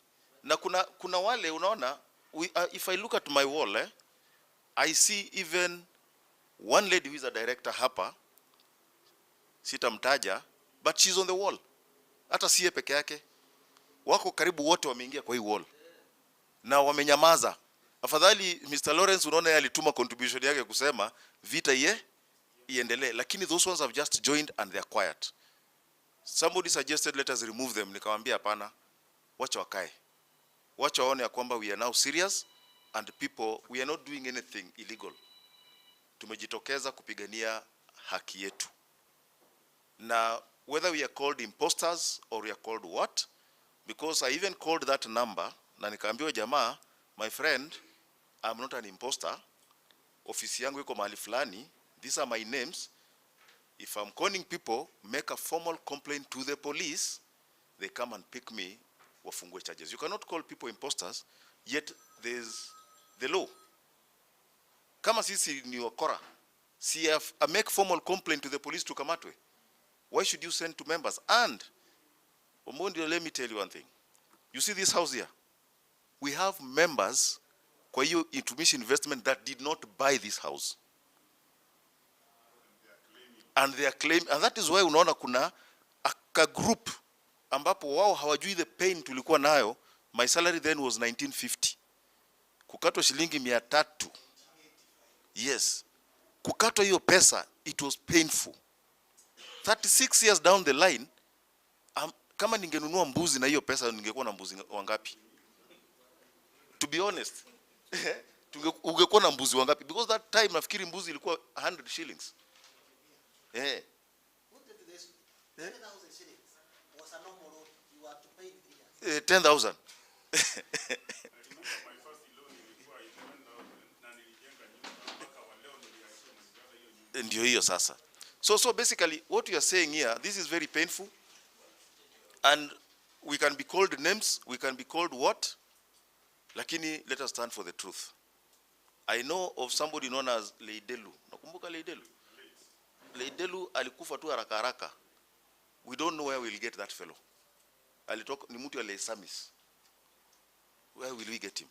Na kuna wale unaona, if I look at my wall, I see even one lady who is a director hapa, sitamtaja, but she's on the wall. Hata siye peke yake, wako karibu wote wameingia kwa hii wall na wamenyamaza. Afadhali Mr. Lawrence unaona yeye alituma contribution yake kusema vita iendelee, lakini those ones have just joined and they are quiet. Somebody suggested let us remove them, nikamwambia hapana, wacha wakae. Wacha waone ya kwamba we are now serious and people, we are not doing anything illegal. Tumejitokeza kupigania haki yetu. Na whether we are called imposters or we are called what, because I even called that number na nikaambiwa jamaa, my friend, I'm not an imposter. Ofisi yangu iko mahali fulani. These are my names. If I'm calling people, make a formal complaint to the police. They come and pick me, wafungue charges. You cannot call people imposters, yet there's the law. Kama sisi ni wakora, I make formal complaint to the police to kamatwe. Why should you send to members? And, Omondi, let me tell you one thing. You see this house here? We have members kwa hiyo Utumishi investment that did not buy this house. And they are claiming, and that is why unaona kuna a group ambapo wao hawajui the pain tulikuwa nayo. My salary then was 1950. Kukatwa shilingi 300. Yes. Kukatwa hiyo pesa, it was painful. 36 years down the line, kama ningenunua mbuzi na hiyo pesa ningekuwa na mbuzi wangapi? To be honest, ungekuwa na mbuzi wangapi? Because that time nafikiri mbuzi ilikuwa 100 shillings. 10,000 shillings was a normal loan. You are to pay 10,000. Ndio hiyo sasa. So basically what we are saying here, this is very painful, and we can be called names, we can be called what, lakini let us stand for the truth. I know of somebody known as Leidelu. Nakumbuka Leidelu? Leidelu alikufa tu haraka haraka. We don't know where we'll get that fellow. Alitoka ni mtu ya Samis. Where will we get him?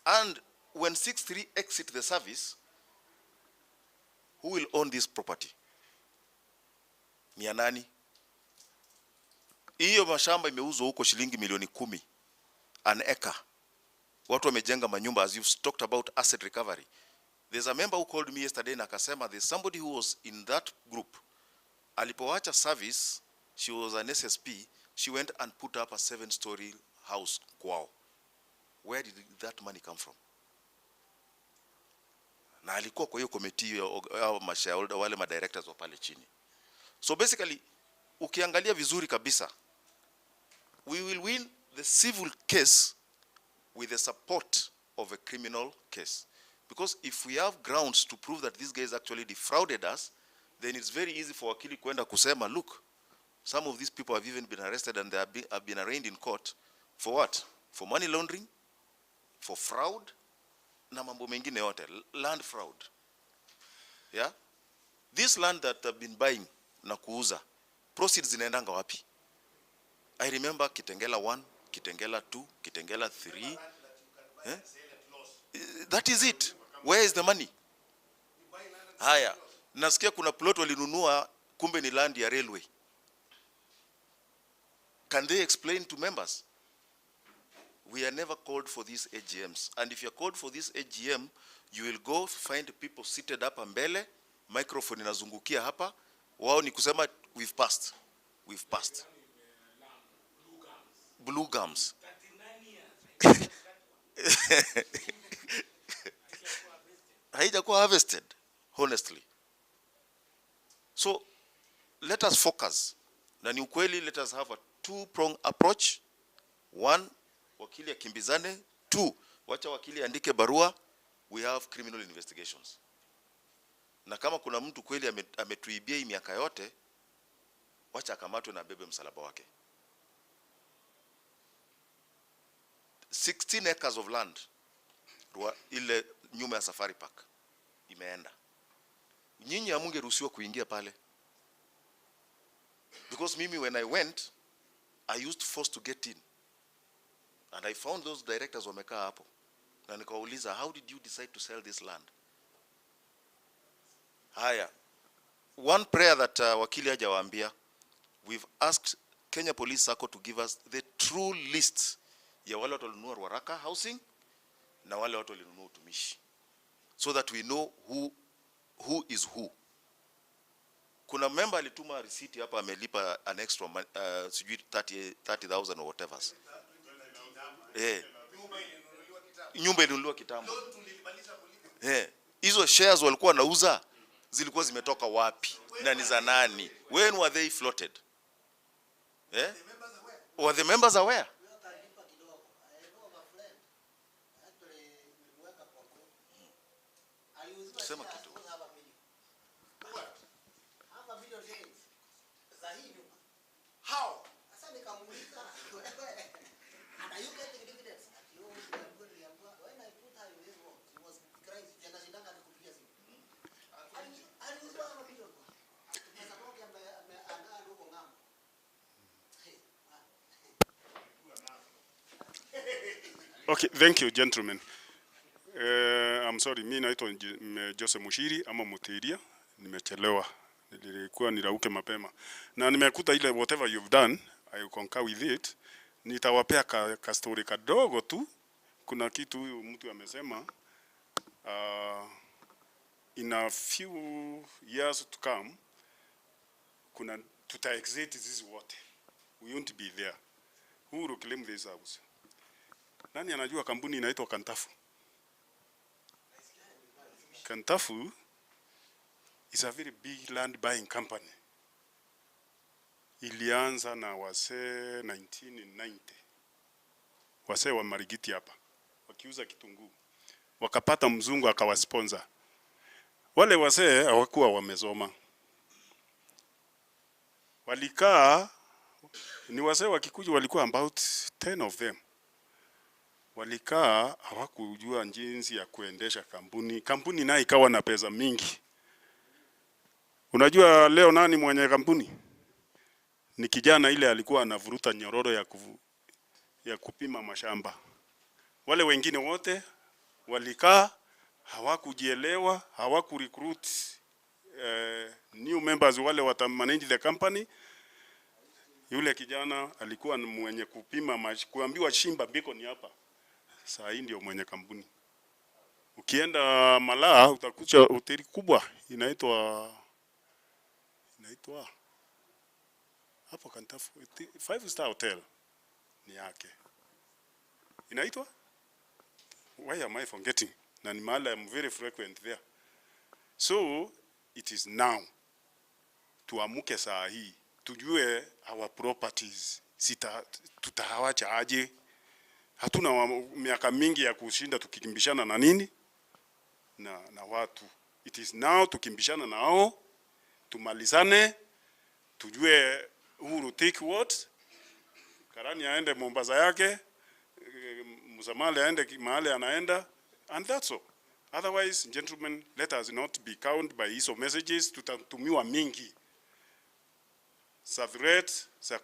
And when 6-3 exit the service, who will own this property? Ni nani? Hiyo mashamba imeuzwa huko shilingi milioni 10 an acre. Watu wamejenga manyumba, as you've talked about asset recovery. There's a member who called me yesterday na akasema there's somebody who was in that group. Alipoacha service, she was an SSP, she went and put up a 7-story house kwao. Where did that money come from? Na alikuwa kwa hiyo committee ya mashareholder wale madirectors wa pale chini. So basically, ukiangalia vizuri kabisa, we will win the civil case with the support of a criminal case. Because if we have grounds to prove that these guys actually defrauded us, then it's very easy for wakili kwenda kusema, look, some of these people have even been arrested and they have been arraigned in court. For what? For money laundering, for fraud, na mambo mengine yote, land fraud. Yeah? This land that have been buying na kuuza, proceeds zinaendanga wapi? I remember Kitengela 1, Kitengela 2, Kitengela 3. Eh? That is it. Where is the money? Haya, nasikia kuna plot walinunua kumbe ni land ya railway. Can they explain to members? We are never called for these AGMs. And if you're called for this AGM, you will go find people seated hapa mbele, microphone inazungukia hapa, wao ni kusema we've passed. We've passed. Blue gums. Haijakuwa harvested, honestly. So, let us focus. Na ni ukweli, let us have a two-pronged approach. One, wakili akimbizane. Two, wacha wakili andike barua. We have criminal investigations. Na kama kuna mtu kweli ametuibia hii miaka yote, wacha akamatwe na bebe msalaba wake. 16 acres of land, ile nyuma ya Safari Park, imeenda. Nyinyi hamungeruhusiwa kuingia pale. Because mimi when I went, I used force to get in. And I found those directors wamekaa hapo. Na nikawauliza, how did you decide to sell this land? Haya. One prayer that wakili hajawaambia, we've asked Kenya Police Sacco to give us the true list ya wale watu walinunua Ruaraka housing na wale watu walinunua Utumishi, so that we know who is who. Kuna member alituma receipt hapa amelipa an extra sijui 30,000 or whatever. Nyumba ilinunuliwa kitambo. Hizo shares walikuwa nauza zilikuwa zimetoka wapi na ni za nani? When were they floated? Were the members aware? Sema kitu. How? Okay, thank you, gentlemen. I'm sorry, mimi naitwa Joseph Mushiri ama Mutiria, nimechelewa. Nilikuwa nirauke mapema. Na nimekuta ile whatever you've done, I concur with it. Nitawapea ka story kadogo tu. Kuna kitu huyu mtu amesema, in a few years to come, kuna tuta-exit this water. We won't be there. Who will claim this house? Nani anajua kampuni inaitwa Kantafu? Kantafu is a very big land buying company. Ilianza na wasee 1990. Wasee wa Marigiti hapa. Wakiuza kitunguu. Wakapata mzungu akawasponsor. Wale wasee hawakuwa wamesoma. Walikaa, ni wasee wakikuja walikuwa about 10 of them. Walikaa hawakujua jinsi ya kuendesha kampuni. Kampuni nayo ikawa na pesa mingi. Unajua leo nani mwenye kampuni? Ni kijana ile alikuwa anavuruta nyororo ya kupima mashamba. Wale wengine wote walikaa hawakujielewa, hawakurecruit new members wale watamanage the company. Yule kijana alikuwa mwenye kupima kuambiwa shimba biko ni hapa. Saa hii ndio mwenye kampuni. Ukienda Malaa utakuta hoteli kubwa inaitwa hapo Kantafu 5-star hotel ni yake. Inaitwa? Why am I forgetting? Na ni mahali I'm very frequent there. So it is now tuamuke saa hii tujue our properties tutahawacha aje, Hatuna miaka mingi ya kushinda tukikimbishana na nini na watu. It is now tukimbishana nao, tumalizane, tujue who will take what. Karani aende Mombasa yake, Musamali aende mahali anaenda, and that's all. Otherwise, gentlemen, let us not be cowed by hizo messages. Tutatumiwa mingi za threat za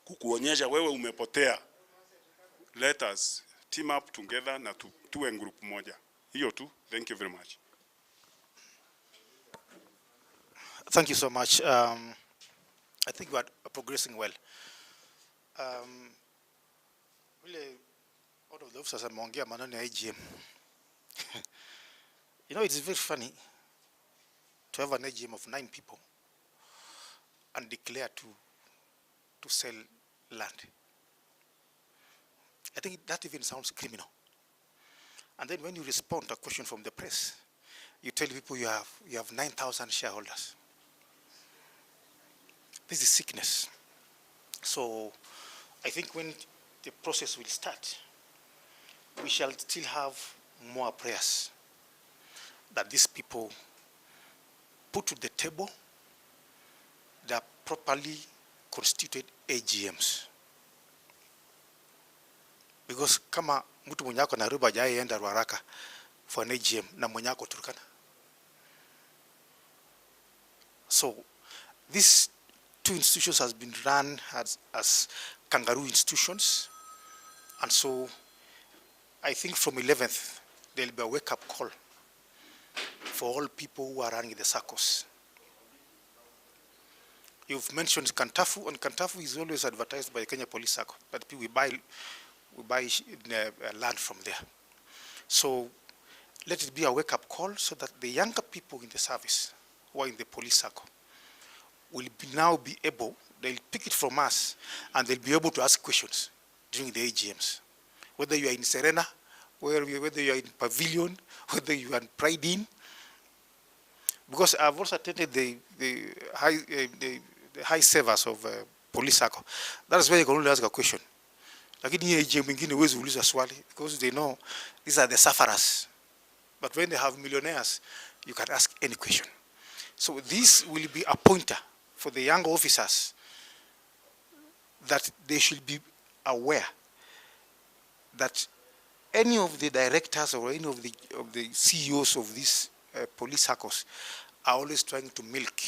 kukuonyesha wewe umepotea. Let us team up together na tuwe group moja. Hiyo tu. Thank you very much. Thank you so much. I think we are progressing well. Really, all of the officers ameongea maneno ya AGM. You know, it's very funny to have an AGM of 9 people and declare to sell land. I think that even sounds criminal. And then when you respond to a question from the press, you tell people you have 9,000 shareholders. This is sickness. So I think when the process will start, we shall still have more prayers that these people put to the table the properly constituted AGMs. Because kama mtu mwenye ako Nairobi hajaenda Ruaraka for an AGM na mwenye ako Turkana. So these two institutions has been run as kangaroo institutions, and so I think from 11th there will be a wake-up call for all people who are running the circles. You've mentioned Kantafu, and Kantafu is always advertised by the Kenya Police Circle that we buy land from there. So let it be a wake-up call so that the younger people in the service who are in the police circle will now be able, they'll pick it from us, and they'll be able to ask questions during the AGMs. Whether you are in Serena, whether you are in Pavilion, whether you are in Pride Inn. Because I've also attended the high servers of police circle. That is where you can only ask a question. Lakini hii AGM mwingine huwezi uliza swali because they know these are the sufferers. But when they have millionaires, you can ask any question. So this will be a pointer for the young officers that they should be aware that any of the directors or any of the CEOs of these police circles are always trying to milk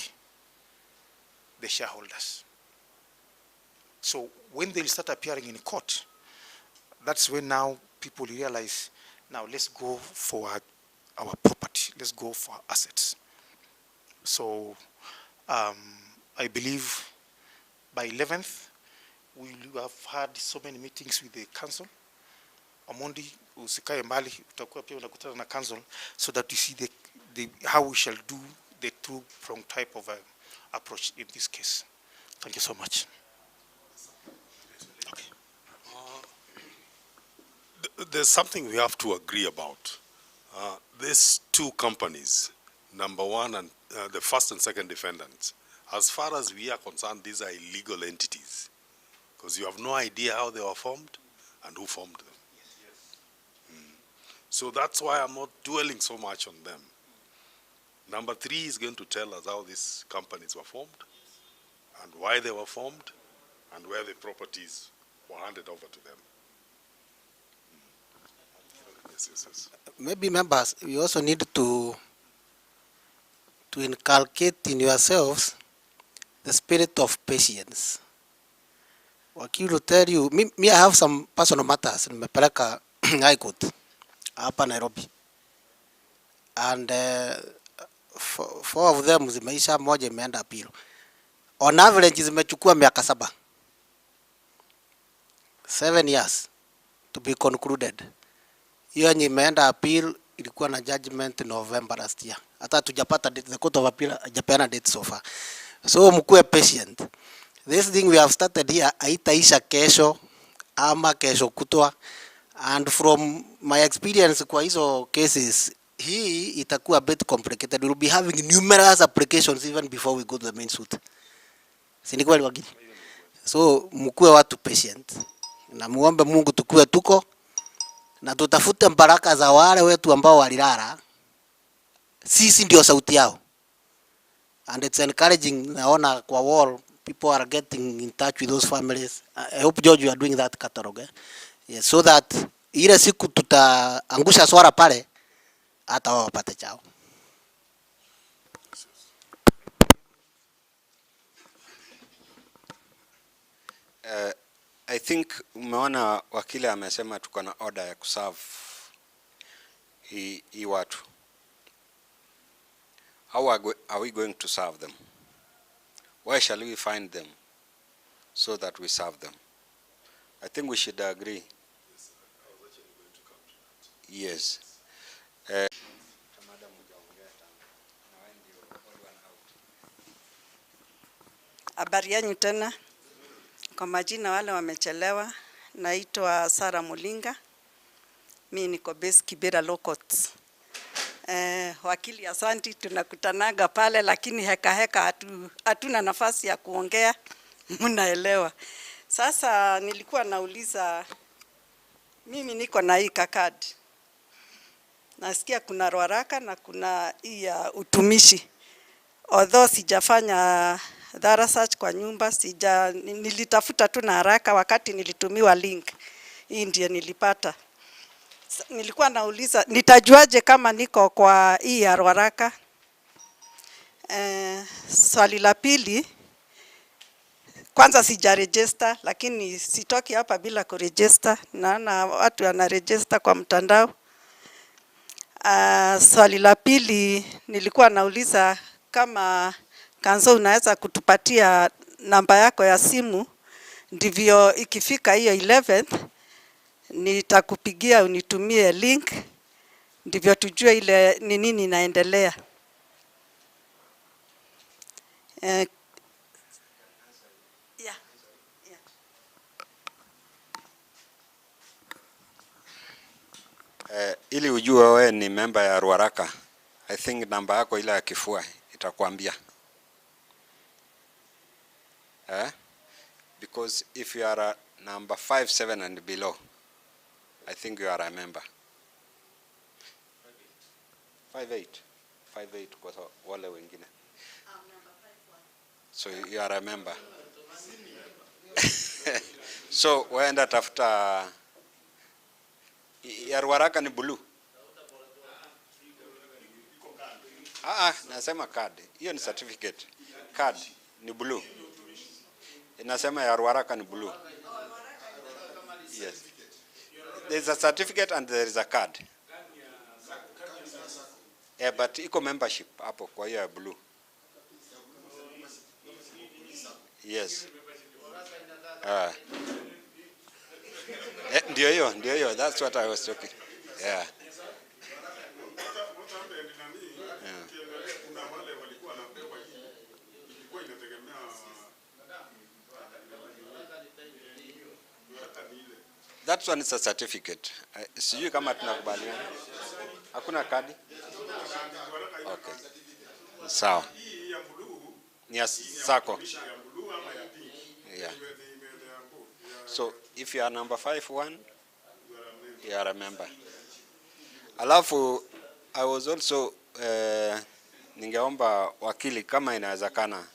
the shareholders. So when they start appearing in court, that's when now people realize, now let's go for our property, let's go for assets. So I believe by 11th, we will have had so many meetings with the council. Amondi, usikae mbali, utakuwa pia unakutana na council so that you see how we shall do the two-pronged type of approach in this case. Thank you so much. Okay. There's something we have to agree about. These two companies, number one and the first and second defendants, as far as we are concerned, these are illegal entities because you have no idea how they were formed and who formed them. So that's why I'm not dwelling so much on them. Number 3 is going to tell us how these companies were formed and why they were formed and where the properties were handed over to them. Yes. Maybe members, you also need to inculcate in yourselves the spirit of patience. Wakili will tell you, me I have some personal matters nimepeleka high court hapa Nairobi, and 4 of them zimeisha, moja imeenda appeal. On average zimechukua miaka 7 years to be concluded. Hiyo yenye imeenda appeal ilikuwa na judgment November last year. Hata tujapata date, the court of appeal hajapeana date so far. So mkuwe patient. This thing we have started here haitaisha kesho ama kesho kutwa, and from my experience kwa hizo cases hii itakuwa a bit complicated. We will be having numerous applications even before we go to the main suit. Si ni kweli wageni? So mkuwe watu patient. na muombe Mungu tukue tuko na tutafute baraka za wale wetu ambao walilala. Sisi ndio sauti yao, and it's encouraging. Naona kwa wall people are getting in touch with those families. I hope George you are doing that catalog, yes, so that ile siku tutaangusha swara pale hata wao wapate chao. I think umeona wakili amesema tuko na order ya kuserve hii watu. How are we going to serve them? Where shall we find them so that we serve them? I think we should agree. Yes. Habari yenu tena. Kwa majina wale wamechelewa, naitwa Sara Mulinga. Mimi niko base Kibera Law Court. Wakili asanti, tunakutanaga pale lakini heka hatuna nafasi ya kuongea. Mnaelewa. Sasa nilikuwa nauliza, mimi niko na hii kakadi. Nasikia kuna Ruaraka na kuna hii ya Utumishi. Although sijafanya thorough search kwa nyumba, nilitafuta tu na haraka wakati nilitumiwa link. Hii ndiyo nilipata. Nilikuwa nauliza, nitajuaje kama niko kwa hii ya Ruaraka? Swali la pili, kwanza sijaregister, lakini sitoki hapa bila kuregister. Naona watu wanaregister kwa mtandao. Swali la pili, nilikuwa nauliza kama counsel unaweza kutupatia namba yako ya simu, ndivyo ikifika hiyo 11th nitakupigia unitumie link, ndivyo tujue ile ni nini inaendelea. Ili ujue wewe ni member ya Ruaraka, I think namba yako ile ya kifua itakwambia. Because if you are a number 57 and below, I think you are a member. 58 kwa wale wengine. So you are a member. So waenda tafuta ya Ruaraka ni blue. Nasema card. Hiyo ni certificate. Card ni blue. Inasema ya Ruaraka ni blue. Yes. There is a certificate and there is a card. But iko membership hapo kwa hiyo ya blue. Yes. Ndio hiyo. That's what I was talking. Yeah. That one is a certificate. Sijui kama tunakubaliana. Hakuna kadi? Okay. Sawa. Ni ya sako. Yeah. So if you are number 51, you are a member. Alafu I was also ningeomba wakili kama inawezekana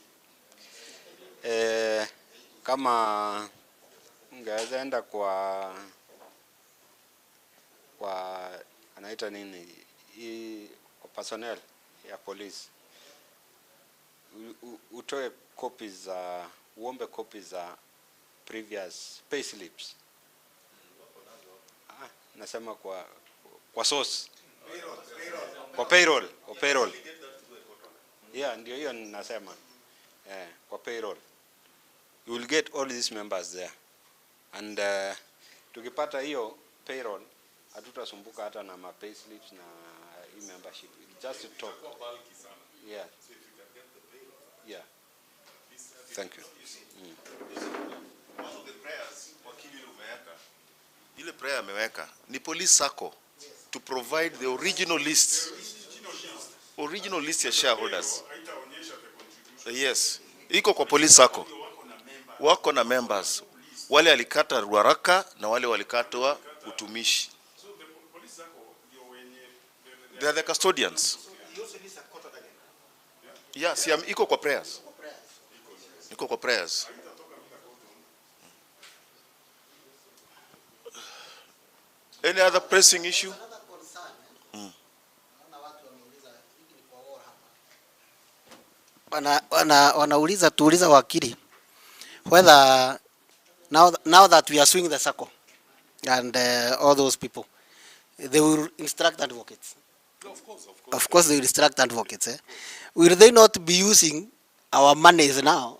kama ungeweza enda kwa anaita nini kwa personnel ya police utoe copies uombe copies za previous payslips. Nasema kwa source kwa payroll. Yeah, ndio hiyo ninasema. Kwa payroll you will get all these members there, and tukipata hiyo payroll hatutasumbuka hata na ma payslips na hii membership. Just to talk. Yeah. Yeah. Thank you. One of the prayers wakili umeweka, ile prayer ameweka ni police sacco to provide the original list ya shareholders. Yes, iko kwa police sacco. Wako na members. wale alikata Ruaraka na wale walikatwa Utumishi. They are the custodians. Yes, iko kwa prayers. Iko kwa prayers. Any other pressing issue? Wanauliza tuuliza wakili whether now that we are suing the circle and all those people, they will instruct advocates. Of course they will instruct advocates. Will they not be using our monies now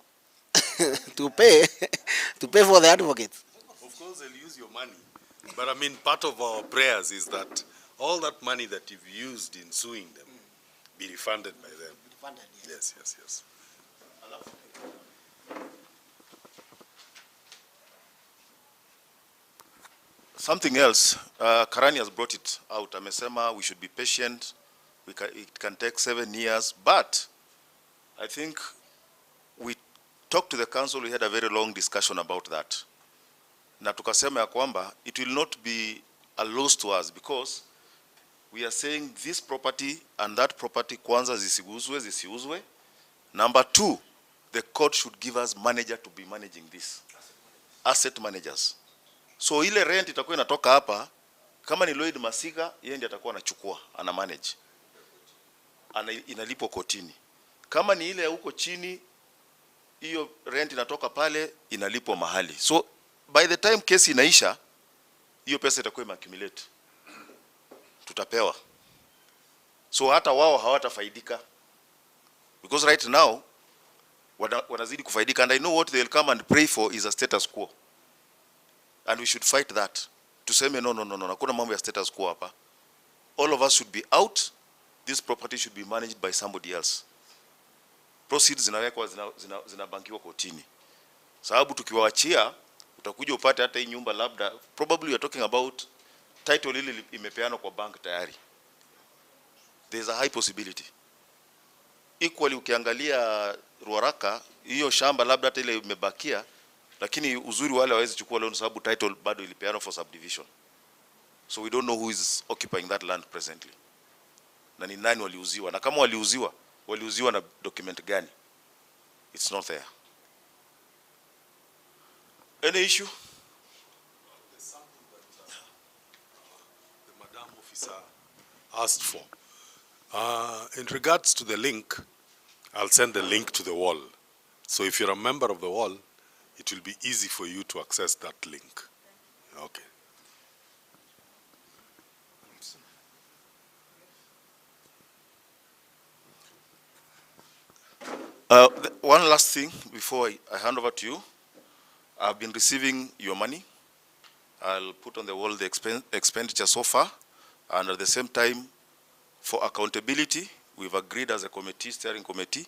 to pay for the advocates? Of course they'll use your money. But I mean, part of our prayers is that all that money that you've used in suing them be refunded by them. Yes, yes, yes. Something else, Karani has brought it out. Amesema we should be patient. It can take 7 years, but I think we talked to the council. We had a very long discussion about that. Na tukasema ya kwamba it will not be a loss to us because we are saying this property and that property kwanza zisiuzwe. Number 2, the court should give us manager to be managing this. Asset managers. So ile rent itakuwa inatoka hapa, kama ni Lloyd Masiga, yeye ndiye atakuwa anachukua, ana manage. Inalipo kotini. Kama ni ile huko chini, hiyo rent inatoka pale, inalipo mahali. So by the time kesi inaisha, hiyo pesa itakuwa imeaccumulate. Tutapewa. So hata wao hawatafaidika. Because right now, wanazidi kufaidika, and I know what they'll come and pray for is a status quo. And we should fight that. Tuseme no, hakuna mambo ya status quo hapa. All of us should be out. This property should be managed by somebody else. Proceeds zinawekwa zinabankiwa kotini. Sababu tukiwaachia utakuja upate hata hii nyumba labda, probably you are talking about title ile imepeanwa kwa bank tayari. There is a high possibility. Equally ukiangalia Ruaraka, hiyo shamba labda hata ile imebakia, lakini uzuri wale hawezi chukua loan sababu title bado ilipeanwa for subdivision. So we don't know who is occupying that land presently. Na ni nani waliuziwa, na kama waliuziwa na document gani? It's not there. Any issue? There's something that the Madam Officer asked for. In regards to the link, I'll send the link to the wall. So if you're a member of the wall, it will be easy for you to access that link. Okay. One last thing before I hand over to you. I've been receiving your money. I'll put on the wall the expenditure so far, and at the same time, for accountability, we've agreed as a committee, steering committee,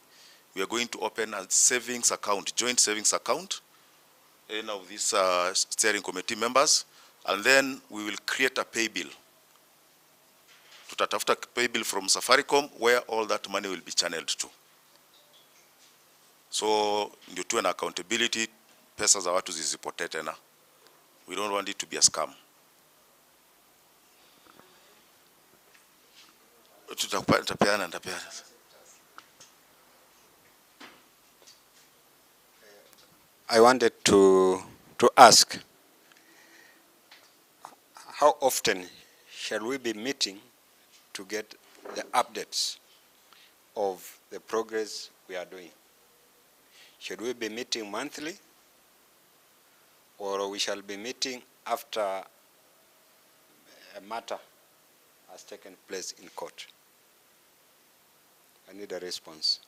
we are going to open a savings account, joint savings account, in of these steering committee members, and then we will create a pay bill. Tutatafuta pay bill from Safaricom where all that money will be channeled to. So ndio tuwe na accountability, pesa za watu zisipotee tena. We don't want it to be a scam. Nitapeana. I wanted to ask, how often shall we be meeting to get the updates of the progress we are doing? Should we be meeting monthly, or we shall be meeting after a matter has taken place in court? I need a response.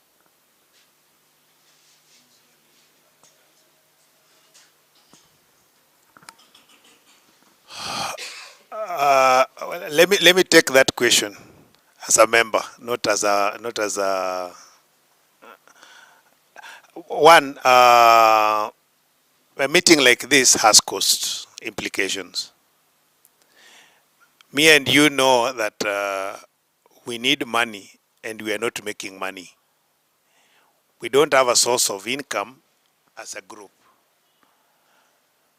Let me take that question as a member, not as a one. A meeting like this has cost implications. Me and you know that we need money and we are not making money. We don't have a source of income as a group.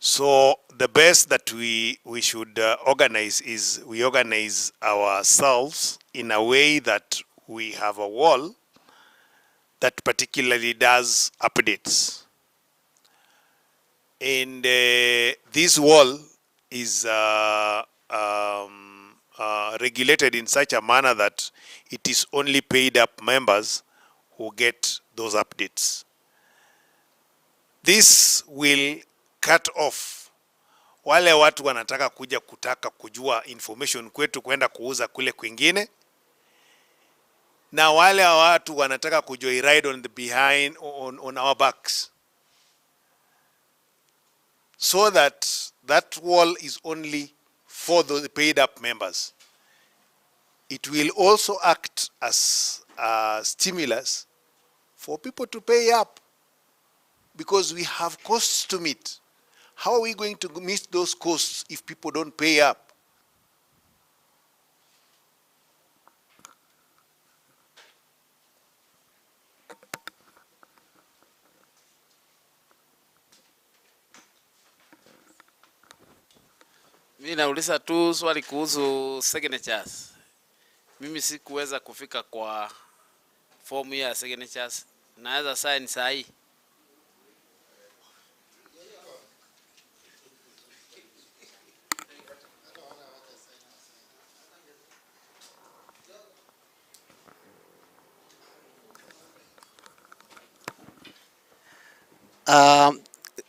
So the best that we should organize is we organize ourselves in a way that we have a wall that particularly does updates. And this wall is regulated in such a manner that it is only paid up members who get those updates. This will cut off wale watu wanataka kuja kutaka kujua information kwetu kwenda kuuza kule kwingine, na wale watu wanataka kujoyride on the behind on our backs, so that wall is only for the paid up members. It will also act as a stimulus for people to pay up, because we have costs to meet. How are we going to meet those costs if people don't pay up? Mimi nauliza tu swali kuhusu signatures. Mimi sikuweza kufika kwa form ya signatures. Naweza sign saa hii?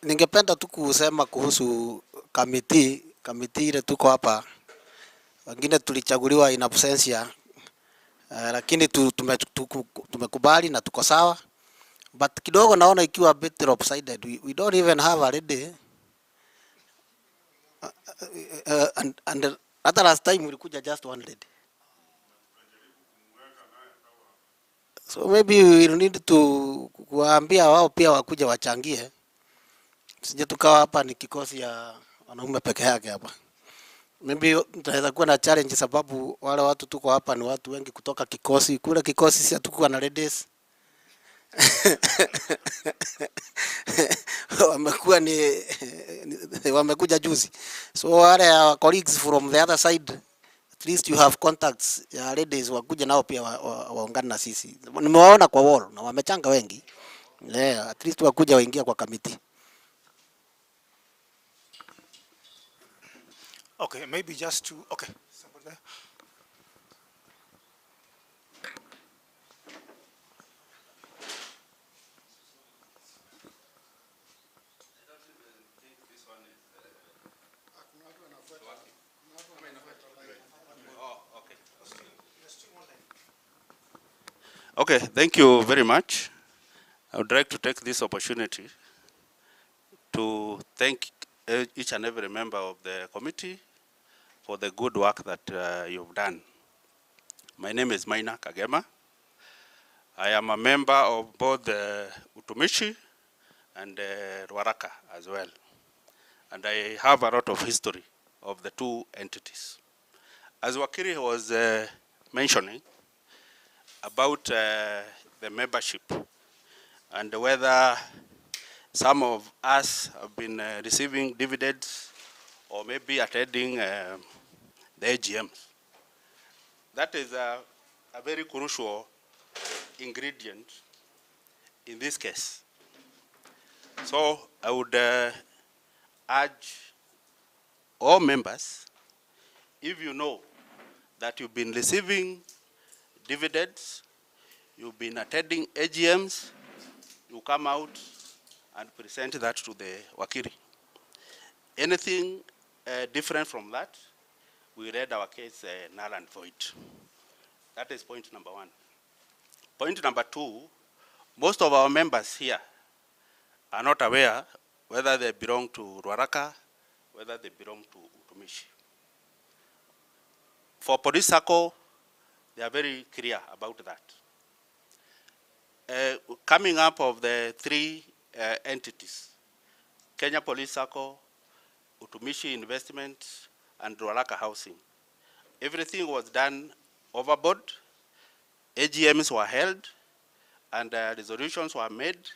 Ningependa tu kusema kuhusu kamiti ile tuko hapa. Wengine tulichaguliwa in absentia, lakini tumekubali na tuko sawa. But kidogo naona ikiwa bit lopsided. We don't even have a lady. And at last time ulikuja just one lady. So maybe we will need to kuambia wao pia wakuja wachangie. Sije tukawa hapa ni kikosi ya wanaume peke yake hapa. Maybe tunaweza kuwa na challenge sababu wale watu tuko hapa ni watu wengi kutoka kikosi. Kule kikosi si hatukuwa na ladies. Wamekuwa wamekuja juzi. So wale colleagues from the other side, at least you have contacts ya ladies wakuja nao pia waungane na sisi. Nimewaona kwa wall na wamechanga wengi. Yeah, at least wakuja waingia kwa committee. Okay, maybe just to, okay. Somebody there? Okay, thank you very much. I would like to take this opportunity to thank each and every member of the committee for the good work that you've done. My name is Maina Kagema. I am a member of both the Utumishi and Ruaraka as well. And I have a lot of history of the two entities. As Wakiri was mentioning about the membership and whether some of us have been receiving dividends or maybe attending the AGMs. That is a very crucial ingredient in this case. So I would urge all members, if you know that you've been receiving dividends, you've been attending AGMs, you come out and present that to the Wakiri. Anything different from that, we read our case null and void. That is point number one. Point number two, most of our members here are not aware whether they belong to Ruaraka, whether they belong to Utumishi. For police circle, they are very clear about that. Coming up of the three entities, Kenya Police Circle, Utumishi Investment, and Ruaraka Housing. Everything was done overboard, AGMs were held, and resolutions were made,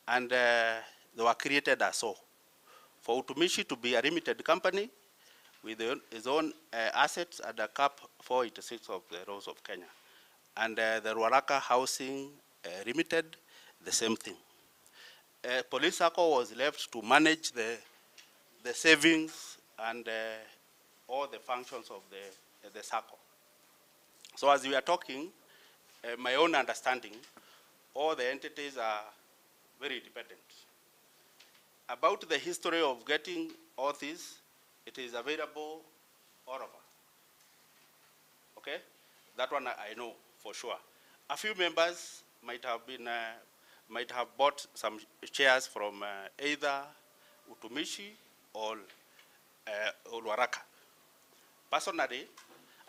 and they were created as so for Utumishi to be a limited company with his own assets at the cap 486 of the Laws of Kenya. And the Ruaraka Housing Limited, the same thing. Police Sacco was left to manage the savings and all the functions of the Sacco. So as we are talking, my own understanding, all the entities are very independent. About the history of getting all this, it is available all over. Okay? That one I know for sure. A few members might have bought some shares from either Utumishi or Ruaraka. Personally,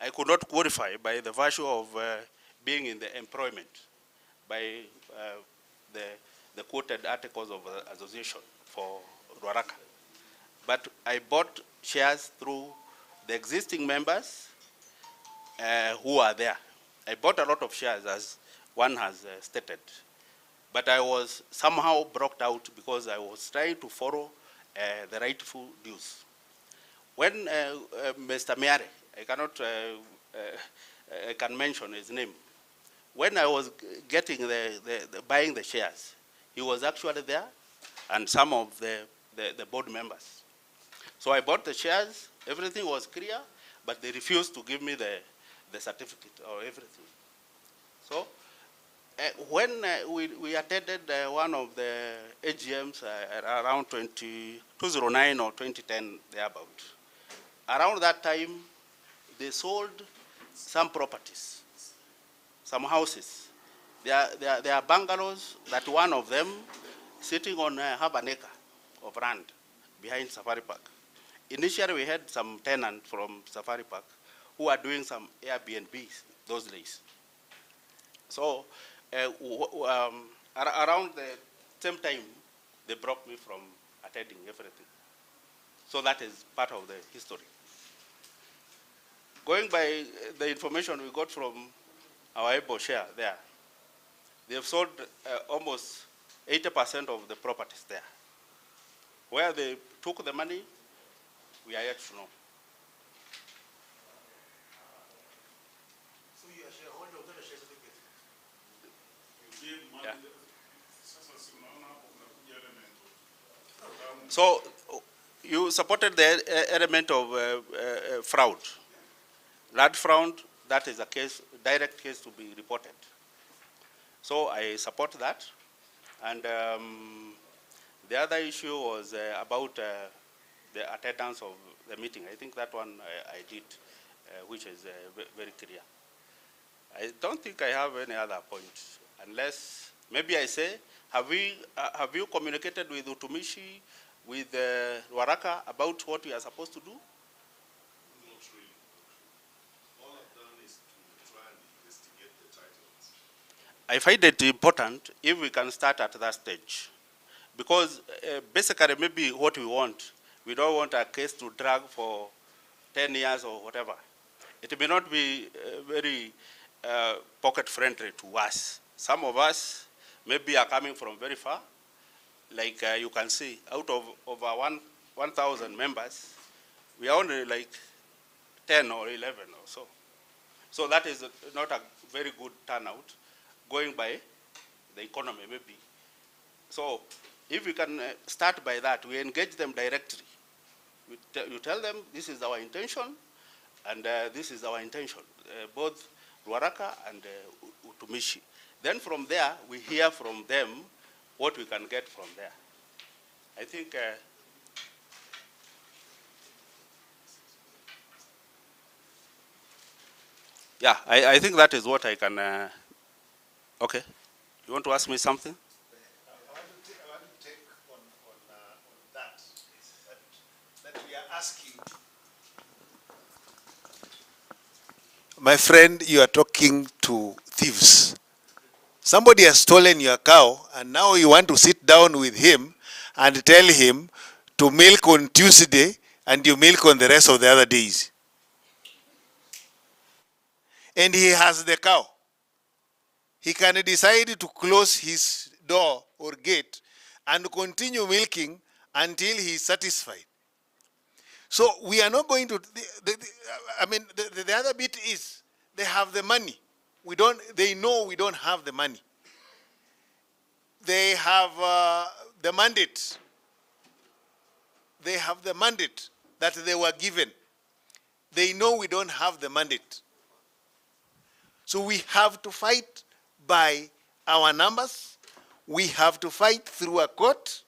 I could not qualify by the virtue of being in the employment by the quoted articles of association for Ruaraka. But I bought shares through the existing members who are there. I bought a lot of shares, as one has stated. But I was somehow blocked out because I was trying to follow the rightful dues. When Mr. Miare, I can mention his name. When I was getting buying the shares, he was actually there, and some of the board members. So I bought the shares, everything was clear, but they refused to give me the certificate or everything. So when we attended one of the AGMs around 2009 or 2010, thereabout, around that time, they sold some properties, some houses. There are bungalows that one of them sitting on half an acre of land behind Safari Park. Initially, we had some tenants from Safari Park who are doing some Airbnbs those days. So around the same time, they blocked me from attending everything. So that is part of the history. Going by the information we got from our able share there, they have sold almost 80% of the properties there. Where they took the money, we are yet to know. So you are shareholder of the share certificate? Yeah. So you supported the element of fraud. That fraud, that is a case, direct case to be reported. So I support that. And the other issue was about the attendance of the meeting. I think that one I did, which is very clear. I don't think I have any other point, unless maybe I say, have you communicated with Utumishi, with Ruaraka about what we are supposed to do? Not really. All I've done is to try and investigate the titles. I find it important if we can start at that stage. Because basically maybe what we don't want a case to drag for 10 years or whatever. It may not be very pocket friendly to us. Some of us maybe are coming from very far. Like you can see, out of over 1,000 members, we are only like 10 or 11 or so. So that is not a very good turnout, going by the economy maybe. So if we can start by that, we engage them directly. You tell them this is our intention, and this is our intention, both Ruaraka and Utumishi. Then from there, we hear from them what we can get from there. I think yeah, I think that is what I can, okay. You want to ask me something? I want to take on that we are asking. My friend, you are talking to thieves. Somebody has stolen your cow, and now you want to sit down with him and tell him to milk on Tuesday, and you milk on the rest of the other days. And he has the cow. He can decide to close his door or gate and continue milking until he is satisfied. So we are not going to, the other bit is, they have the money. They know we don't have the money. They have the mandate. They have the mandate that they were given. They know we don't have the mandate. So we have to fight by our numbers. We have to fight through a court.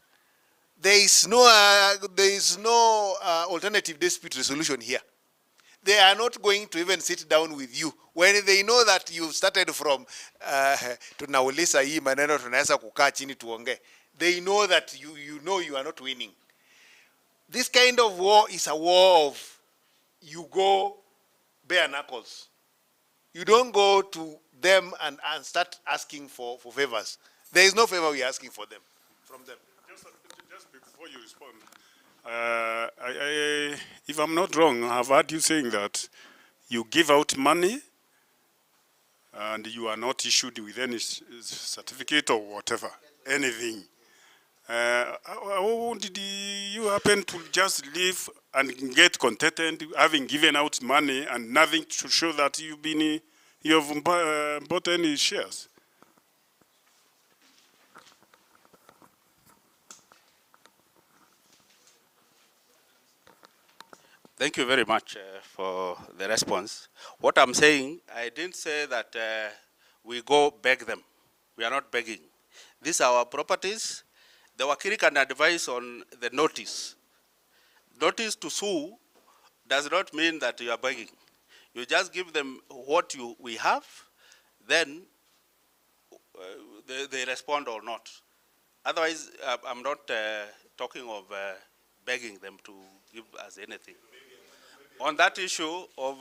There is no alternative dispute resolution here. They are not going to even sit down with you when they know that you started from tunauliza hii maneno tunaweza kukaa chini tuongee. They know that you know you are not winning. This kind of war is a war of you go bare knuckles. You don't go to them and start asking for favors. There is no favor we are asking from them. Just before you respond, if I'm not wrong, I've heard you saying that you give out money and you are not issued with any certificate or whatever, anything. How did you happen to just leave and get contented having given out money and nothing to show that you have bought any shares? Thank you very much for the response. What I'm saying, I didn't say that we go beg them. We are not begging. These are our properties. The wakili can advise on the notice. Notice to sue does not mean that you are begging. You just give them what we have, then they respond or not. Otherwise, I'm not talking of begging them to give us anything. On that issue of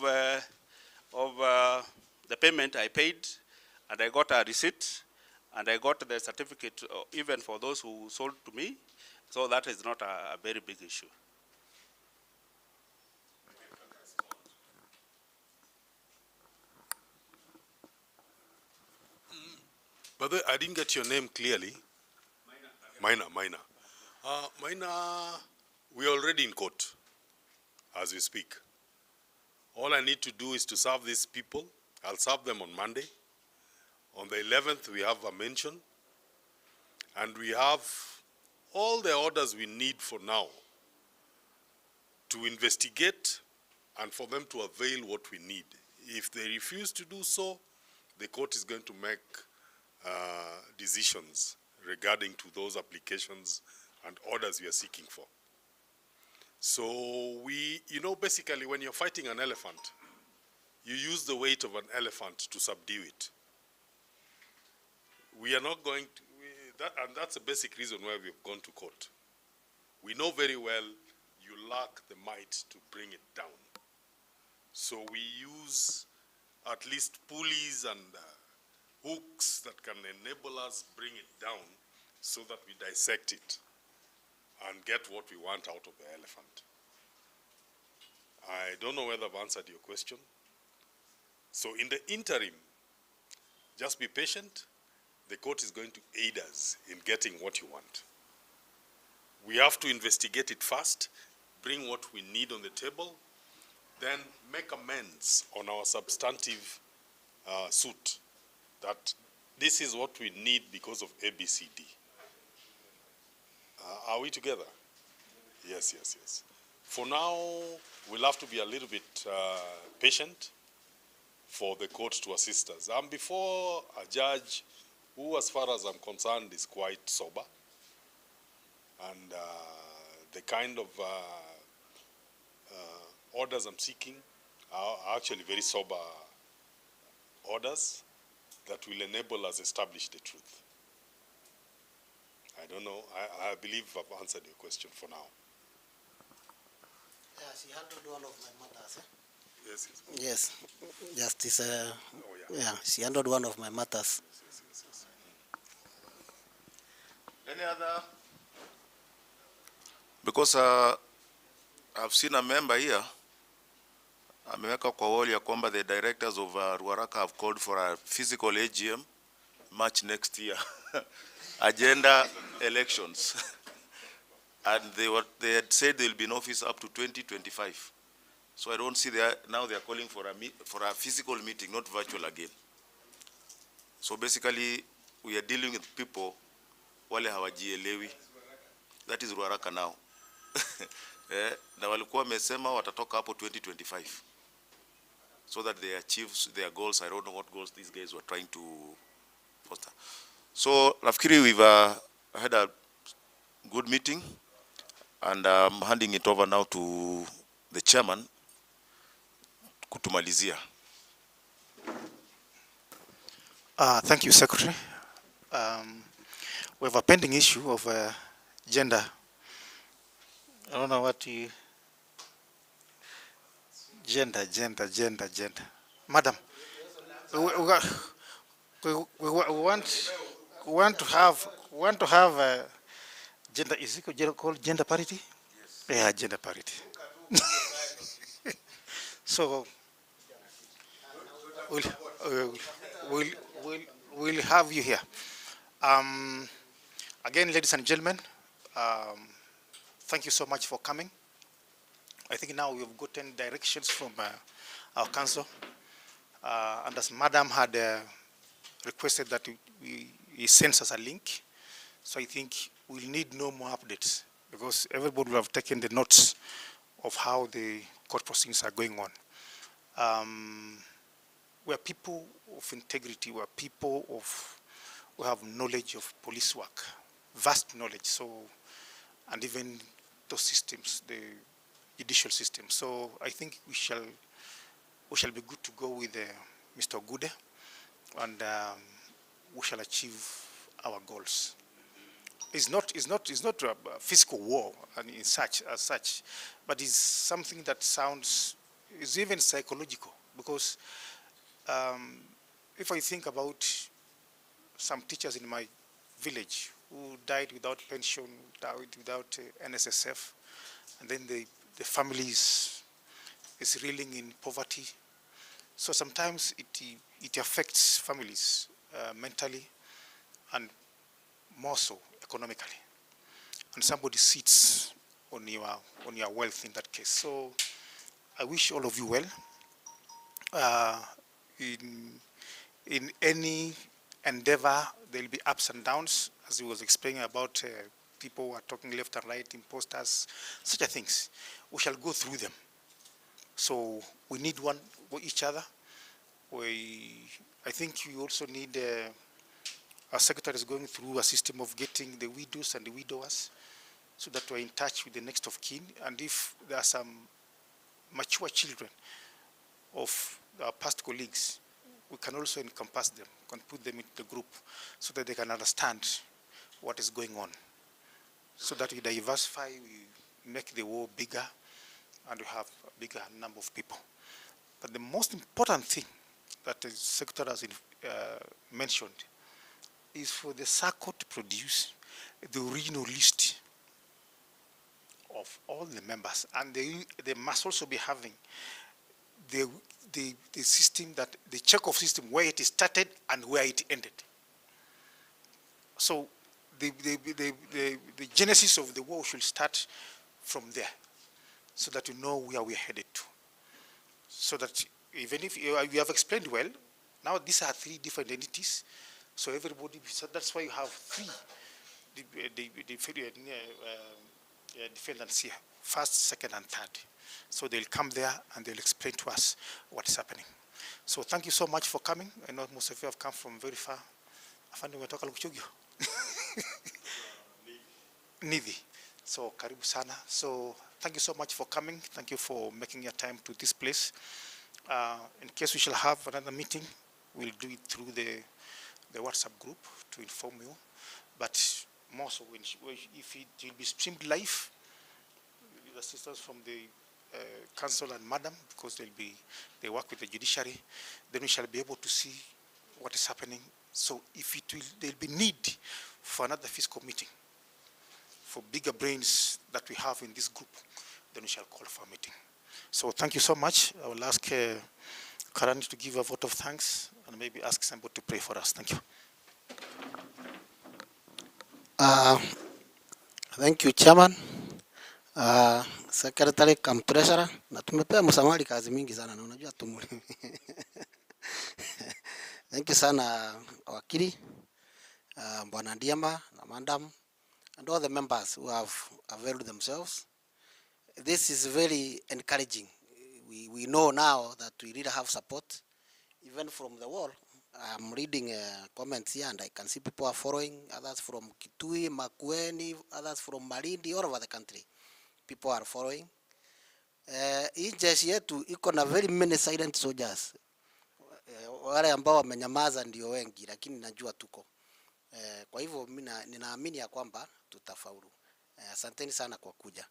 the payment, I paid, and I got a receipt, and I got the certificate even for those who sold to me. So that is not a very big issue. But I didn't get your name clearly. Minor. Minor, we're already in court as we speak. All I need to do is to serve these people. I'll serve them on Monday. On the 11th, we have a mention. And we have all the orders we need for now to investigate and for them to avail what we need. If they refuse to do so, the court is going to make decisions regarding to those applications and orders we are seeking for. So basically when you're fighting an elephant, you use the weight of an elephant to subdue it. We are not going to, and that's the basic reason why we've gone to court. We know very well you lack the might to bring it down. So we use at least pulleys and hooks that can enable us bring it down so that we dissect it and get what we want out of the elephant. I don't know whether I've answered your question. So in the interim, just be patient. The court is going to aid us in getting what you want. We have to investigate it first, bring what we need on the table, then make amends on our substantive suit that this is what we need because of ABCD. Are we together? Yes. For now, we'll have to be a little bit patient for the court to assist us. I'm before a judge who, as far as I'm concerned, is quite sober. And the kind of orders I'm seeking are actually very sober orders that will enable us establish the truth. I don't know. I believe I've answered your question for now. Yeah, she handled one of my matters. Yes. Yes, Justice. Yeah, she handled one of my matters. Yes. Any other? Because I've seen a member here. Ameweka kwa wall ya kwamba the directors of Ruaraka have called for a physical AGM March next year. Agenda elections. And they had said they'll be in office up to 2025. So I don't see now they are calling for a physical meeting, not virtual again. So basically, we are dealing with people wale hawajielewi. That is Ruaraka now. Na walikuwa wamesema watatoka hapo 2025 so that they achieve their goals. I don't know what goals these guys were trying to foster. So nafikiri we've had a good meeting, and I'm handing it over now to the chairman kutumalizia. Thank you, Secretary. We have a pending issue of gender. I don't know what you... Gender. Madam, we want to have gender, is it called gender parity? Yes. Yeah, gender parity. So we'll have you here. Again, ladies and gentlemen, thank you so much for coming. I think now we've gotten directions from our council, and as Madam had requested that he sends us a link, so I think we'll need no more updates because everybody will have taken the notes of how the court proceedings are going on. We're people of integrity, we're people who have knowledge of police work, vast knowledge, so, and even those systems, the judicial system. So I think we shall be good to go with Mr. Gude, and we shall achieve our goals. It's not a physical war and as such, but it's something that sounds, is even psychological, because if I think about some teachers in my village who died without pension, died without NSSF, and then the family is reeling in poverty. So sometimes it affects families mentally and more so economically. And somebody sits on your wealth in that case. So I wish all of you well. In any endeavor, there will be ups and downs, as he was explaining about people who are talking left and right, imposters, such things. We shall go through them. So we need each other. I think we also need, our secretary is going through a system of getting the widows and the widowers so that we're in touch with the next of kin. And if there are some mature children of our past colleagues, we can also encompass them, can put them into the group so that they can understand what is going on. So that we diversify, we make the war bigger, and we have a bigger number of people. But the most important thing that the secretary has mentioned is for the SACCO to produce the original list of all the members, and they must also be having the system, that the check-off system, where it started and where it ended. So the genesis of the war should start from there, so that you know where we're headed to. So that even if you have explained well, now these are three different entities, so everybody, so that's why you have three defendants here, first, second, and third. So they'll come there and they'll explain to us what is happening. So thank you so much for coming. I know most of you have come from very far. Afande umetoka Lukuchugio. Nithi. So karibu sana. So thank you so much for coming. Thank you for making your time to this place. In case we shall have another meeting, we'll do it through the WhatsApp group to inform you. But more so, if it will be streamed live, with assistance from the council and madam, because they work with the judiciary, then we shall be able to see what is happening. So if there'll be need for another fiscal meeting, for bigger brains that we have in this group, then we shall call for a meeting. So thank you so much. I will ask Karani to give a vote of thanks and maybe ask somebody to pray for us. Thank you. Thank you, Chairman. Secretary come treasurer, na tumepea msamali kazi mingi sana na unajua tumuli. Thank you sana wakili, Bwana Ndiema na madam, and all the members who have availed themselves. This is very encouraging. We know now that we really have support, even from the wall. I'm reading comments here and I can see people are following, others from Kitui, Makueni, others from Malindi, all over the country. People are following. Hii jeshi yetu iko na very many silent soldiers. Wale ambao wamenyamaza ndio wengi, lakini najua tuko. Kwa hivyo ninaamini ya kwamba tutafaulu. Asanteni sana kwa kuja.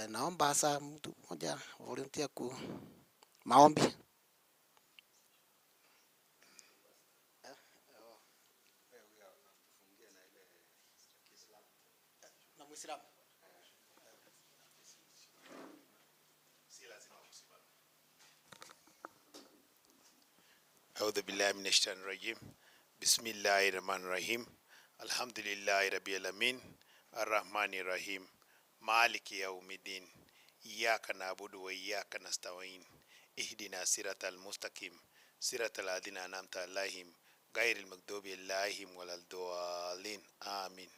Naomba hasa mtu mmoja volunteer ku maombi. Na Muislamu. أعوذ بالله من الشيطان الرجيم بسم الله الرحمن الرحيم الحمد لله رب العالمين الرحمن الرحيم مالك يوم الدين إياك نعبد وإياك نستعين اهدنا الصراط المستقيم صراط الذين أنعمت عليهم غير المغضوب عليهم ولا الضالين آمين